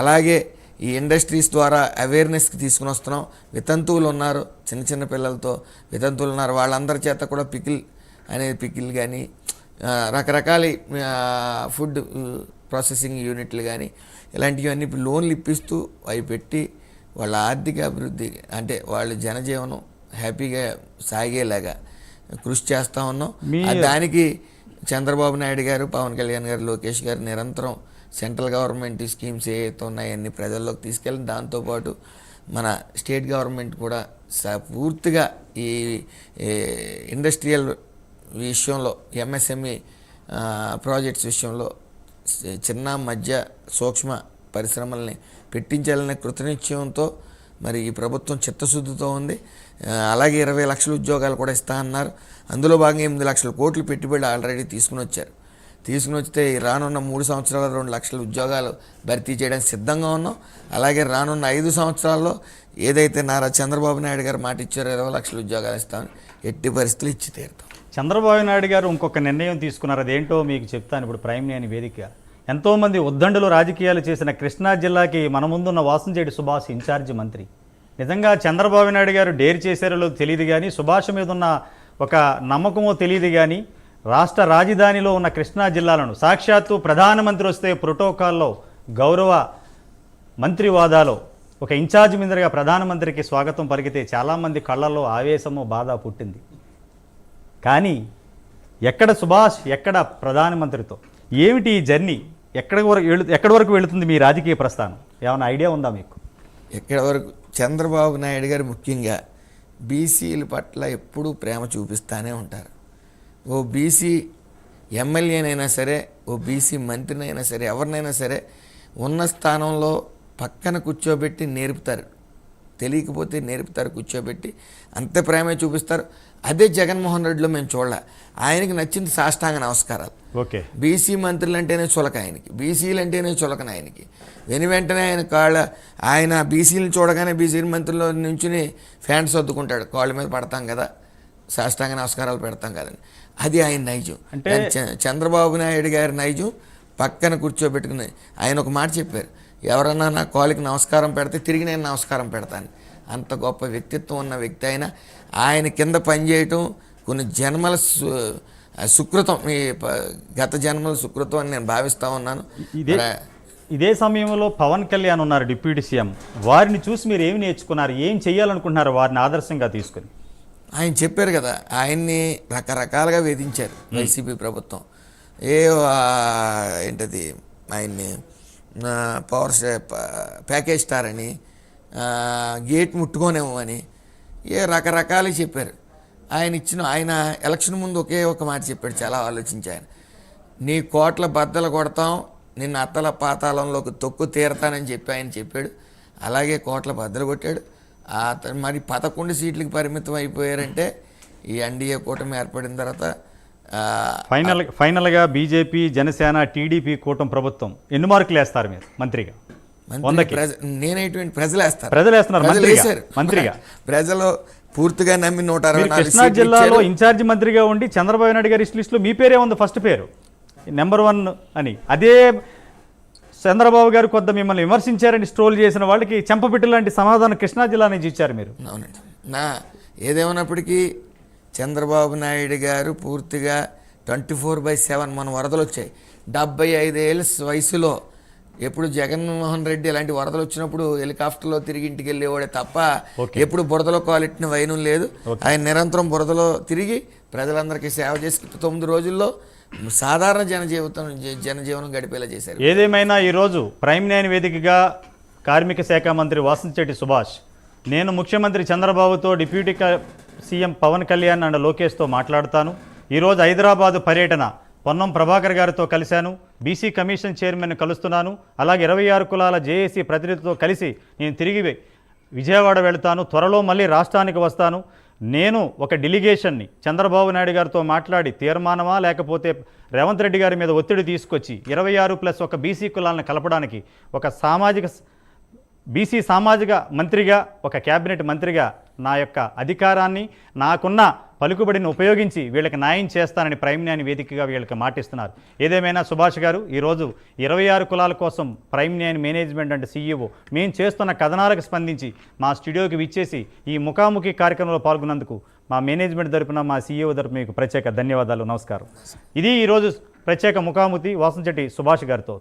అలాగే ఈ ఇండస్ట్రీస్ ద్వారా అవేర్నెస్కి తీసుకుని వస్తున్నాం. వితంతువులు ఉన్నారు, చిన్న చిన్న పిల్లలతో వితంతువులు ఉన్నారు, వాళ్ళందరి చేత కూడా పికిల్ కానీ రకరకాల ఫుడ్ ప్రాసెసింగ్ యూనిట్లు కానీ ఇలాంటివన్నీ లోన్లు ఇప్పిస్తూ అవి పెట్టి వాళ్ళ ఆర్థిక అభివృద్ధి, అంటే వాళ్ళ జనజీవనం హ్యాపీగా సాగేలాగా కృషి చేస్తూ ఉన్నాం. దానికి చంద్రబాబు నాయుడు గారు, పవన్ కళ్యాణ్ గారు, లోకేష్ గారు నిరంతరం సెంట్రల్ గవర్నమెంట్ స్కీమ్స్ ఏవైతే ఉన్నాయో అన్ని ప్రజల్లోకి తీసుకెళ్ళి, దాంతోపాటు మన స్టేట్ గవర్నమెంట్ కూడా పూర్తిగా ఈ ఇండస్ట్రియల్ విషయంలో, MSME ప్రాజెక్ట్స్ విషయంలో చిన్న మధ్య సూక్ష్మ పరిశ్రమల్ని పెట్టించాలనే కృతనిశ్చయంతో మరి ఈ ప్రభుత్వం చిత్తశుద్ధితో ఉంది. అలాగే 20 లక్షల ఉద్యోగాలు కూడా ఇస్తా అన్నారు. అందులో భాగంగా 8 లక్షల కోట్లు పెట్టుబడి ఆల్రెడీ తీసుకుని వస్తే రానున్న 3 సంవత్సరాలు 2 లక్షల ఉద్యోగాలు భర్తీ చేయడానికి సిద్ధంగా ఉన్నాం. అలాగే రానున్న 5 సంవత్సరాల్లో ఏదైతే నారా చంద్రబాబు నాయుడు గారు మాట ఇచ్చారో 20 లక్షల ఉద్యోగాలు ఇస్తామని ఎట్టి పరిస్థితులు ఇచ్చి తీరుతాం. చంద్రబాబు నాయుడు గారు ఇంకొక నిర్ణయం తీసుకున్నారు, అదేంటో మీకు చెప్తాను. ఇప్పుడు ప్రైమ్ నేని వేదిక ఎంతోమంది ఉద్దండులు రాజకీయాలు చేసిన కృష్ణా జిల్లాకి మన ముందున్న వాసంశెట్టి సుభాష్ ఇన్ఛార్జి మంత్రి. నిజంగా చంద్రబాబు నాయుడు గారు డేర్ చేశారో తెలియదు కానీ సుభాష్ మీద ఉన్న ఒక నమ్మకమో తెలియదు కానీ రాష్ట్ర రాజధానిలో ఉన్న కృష్ణా జిల్లాలను సాక్షాత్తు ప్రధానమంత్రి వస్తే ప్రోటోకాల్లో గౌరవ మంత్రి వాదాలో ఒక ఇన్ఛార్జ్ మినిస్టర్గా ప్రధానమంత్రికి స్వాగతం పలికితే చాలామంది కళ్ళల్లో ఆవేశము బాధ పుట్టింది. కానీ ఎక్కడ సుభాష్, ఎక్కడ ప్రధానమంత్రితో, ఏమిటి ఈ జర్నీ, ఎక్కడి వరకు వెళుతుంది మీ రాజకీయ ప్రస్థానం? ఏమైనా ఐడియా ఉందా మీకు? ఎక్కడి వరకు? చంద్రబాబు నాయుడు గారు ముఖ్యంగా బీసీల పట్ల ఎప్పుడూ ప్రేమ చూపిస్తూనే ఉంటారు. ఓ బీసీ ఎమ్మెల్యేనైనా సరే, ఓ బీసీ మంత్రినైనా సరే, ఎవరినైనా సరే ఉన్న స్థానంలో పక్కన కూర్చోబెట్టి నేర్పుతారు, తెలియకపోతే నేర్పుతారు, కూర్చోబెట్టి అంతే ప్రేమే చూపిస్తారు. అదే జగన్మోహన్ రెడ్డిలో మేము చూడాల. ఆయనకి నచ్చింది సాష్టాంగ నమస్కారాలు. ఓకే, బీసీ మంత్రులు అంటేనే చులక ఆయనకి, బీసీలు అంటేనే చులకన ఆయనకి. వెంటనే ఆయన బీసీలను చూడగానే బీసీ మంత్రుల్లో నుంచుని ఫ్యాన్స్ సర్దుకుంటాడు, కాళ్ళ మీద పడతాం కదా, సాష్టాంగ నమస్కారాలు పెడతాం కదని. అది ఆయన నైజం. అంటే చంద్రబాబు నాయుడు గారి నైజం పక్కన కూర్చోబెట్టుకుని ఆయన ఒక మాట చెప్పారు, ఎవరన్నా నా కాళ్ళకి నమస్కారం పెడితే తిరిగి నేను నమస్కారం పెడతాను. అంత గొప్ప వ్యక్తిత్వం ఉన్న వ్యక్తి ఆయన కింద పనిచేయటం కొన్ని జన్మల సుకృతం, ఈ గత జన్మల సుకృతం అని నేను భావిస్తూ ఉన్నాను. ఇదే సమయంలో పవన్ కళ్యాణ్ ఉన్నారు, డిప్యూటీ సీఎం. వారిని చూసి మీరు ఏమి నేర్చుకున్నారు, ఏం చేయాలనుకుంటున్నారు వారిని ఆదర్శంగా తీసుకుని? ఆయన చెప్పారు కదా, ఆయన్ని రకరకాలుగా వేధించారు వైసీపీ ప్రభుత్వం. ఏంటది ఆయన్ని ప్యాకేజ్ స్టార్ అని, గేట్ ముట్టుకోనేమని రకరకాలుగా చెప్పారు. ఆయన ఎలక్షన్ ముందు ఒకే ఒక మాట చెప్పాడు, చాలా ఆలోచించి ఆయన, నీ కోట్ల బద్దలు కొడతాం, నిన్ను అత్తల పాతాళంలోకి తొక్కు తీరతానని ఆయన చెప్పాడు. అలాగే కోట్ల బద్దలు కొట్టాడు. మరి 11 సీట్లకు పరిమితం అయిపోయారంటే ఈ ఎన్డీఏ కూటమి ఏర్పడిన తర్వాత ఫైనల్గా బీజేపీ, జనసేన, టీడీపీ కూటమి ప్రభుత్వం ఎన్ని మార్కులు వేస్తారు మీరు మంత్రిగా? నేనైతే ప్రజలు వేస్తారు. మంత్రిగా ప్రజలు పూర్తిగా నమ్మి 164 కృష్ణా జిల్లాలో ఇన్ఛార్జ్ మంత్రిగా ఉండి చంద్రబాబు నాయుడు గారి లిస్టులో మీ పేరే ఉంది, ఫస్ట్ పేరు నెంబర్ 1 అని. అదే చంద్రబాబు గారు కొద్ది మిమ్మల్ని విమర్శించారని స్ట్రోల్ చేసిన వాళ్ళకి చెంపపిట్టు లాంటి సమాధానం కృష్ణా జిల్లా నుంచి ఇచ్చారు మీరు. అవునండి. ఏదేమన్నప్పటికీ చంద్రబాబు నాయుడు గారు పూర్తిగా 24/7 మన వరదలు వచ్చాయి. 75 ఏళ్ళ వయసులో ఎప్పుడు జగన్మోహన్ రెడ్డి ఇలాంటి వరదలు వచ్చినప్పుడు హెలికాప్టర్లో తిరిగి ఇంటికి వెళ్ళేవాడే తప్ప ఎప్పుడు బురదలో కాలిట్టిన వైనం లేదు. ఆయన నిరంతరం బురదలో తిరిగి ప్రజలందరికీ సేవ చేసి 9 రోజుల్లో సాధారణ జనజీవనం గడిపేలా చేశారు. ఏదేమైనా ఈరోజు ప్రైమ్ 9 వేదికగా కార్మిక శాఖ మంత్రి వాసంశెట్టి సుభాష్, నేను ముఖ్యమంత్రి చంద్రబాబుతో, deputy CM Pawan Kalyan and లోకేష్తో మాట్లాడుతాను. ఈరోజు హైదరాబాదు పర్యటన పొన్నం ప్రభాకర్ గారితో కలిశాను, బీసీ కమిషన్ చైర్మన్ కలుస్తున్నాను, అలాగే 26 కులాల జేఏసీ ప్రతినిధితో కలిసి నేను తిరిగి విజయవాడ వెళతాను. త్వరలో మళ్ళీ రాష్ట్రానికి వస్తాను. నేను ఒక డెలిగేషన్ని చంద్రబాబు నాయుడు గారితో మాట్లాడి తీర్మానమా లేకపోతే రేవంత్ రెడ్డి గారి మీద ఒత్తిడి తీసుకొచ్చి 26+1 బీసీ కులాలను కలపడానికి ఒక బీసీ సామాజిక మంత్రిగా, ఒక క్యాబినెట్ మంత్రిగా నా యొక్క అధికారాన్ని, నాకున్న పలుకుబడిని ఉపయోగించి వీళ్ళకి న్యాయం చేస్తానని ప్రైమ్ 9 వేదికగా వీళ్ళకి మాటిస్తున్నారు. ఏదేమైనా సుభాష్ గారు, ఈరోజు 26 కులాల కోసం ప్రైమ్ 9 మేనేజ్మెంట్ అండ్ సీఈఓ మేము చేస్తున్న కథనాలకు స్పందించి మా స్టూడియోకి విచ్చేసి ఈ ముఖాముఖి కార్యక్రమంలో పాల్గొన్నందుకు మా మేనేజ్మెంట్ తరపున, మా సీఈఓ తరపున మీకు ప్రత్యేక ధన్యవాదాలు, నమస్కారం. ఇది ఈరోజు ప్రత్యేక ముఖాముఖి వాసంశెట్టి సుభాష్ గారితో.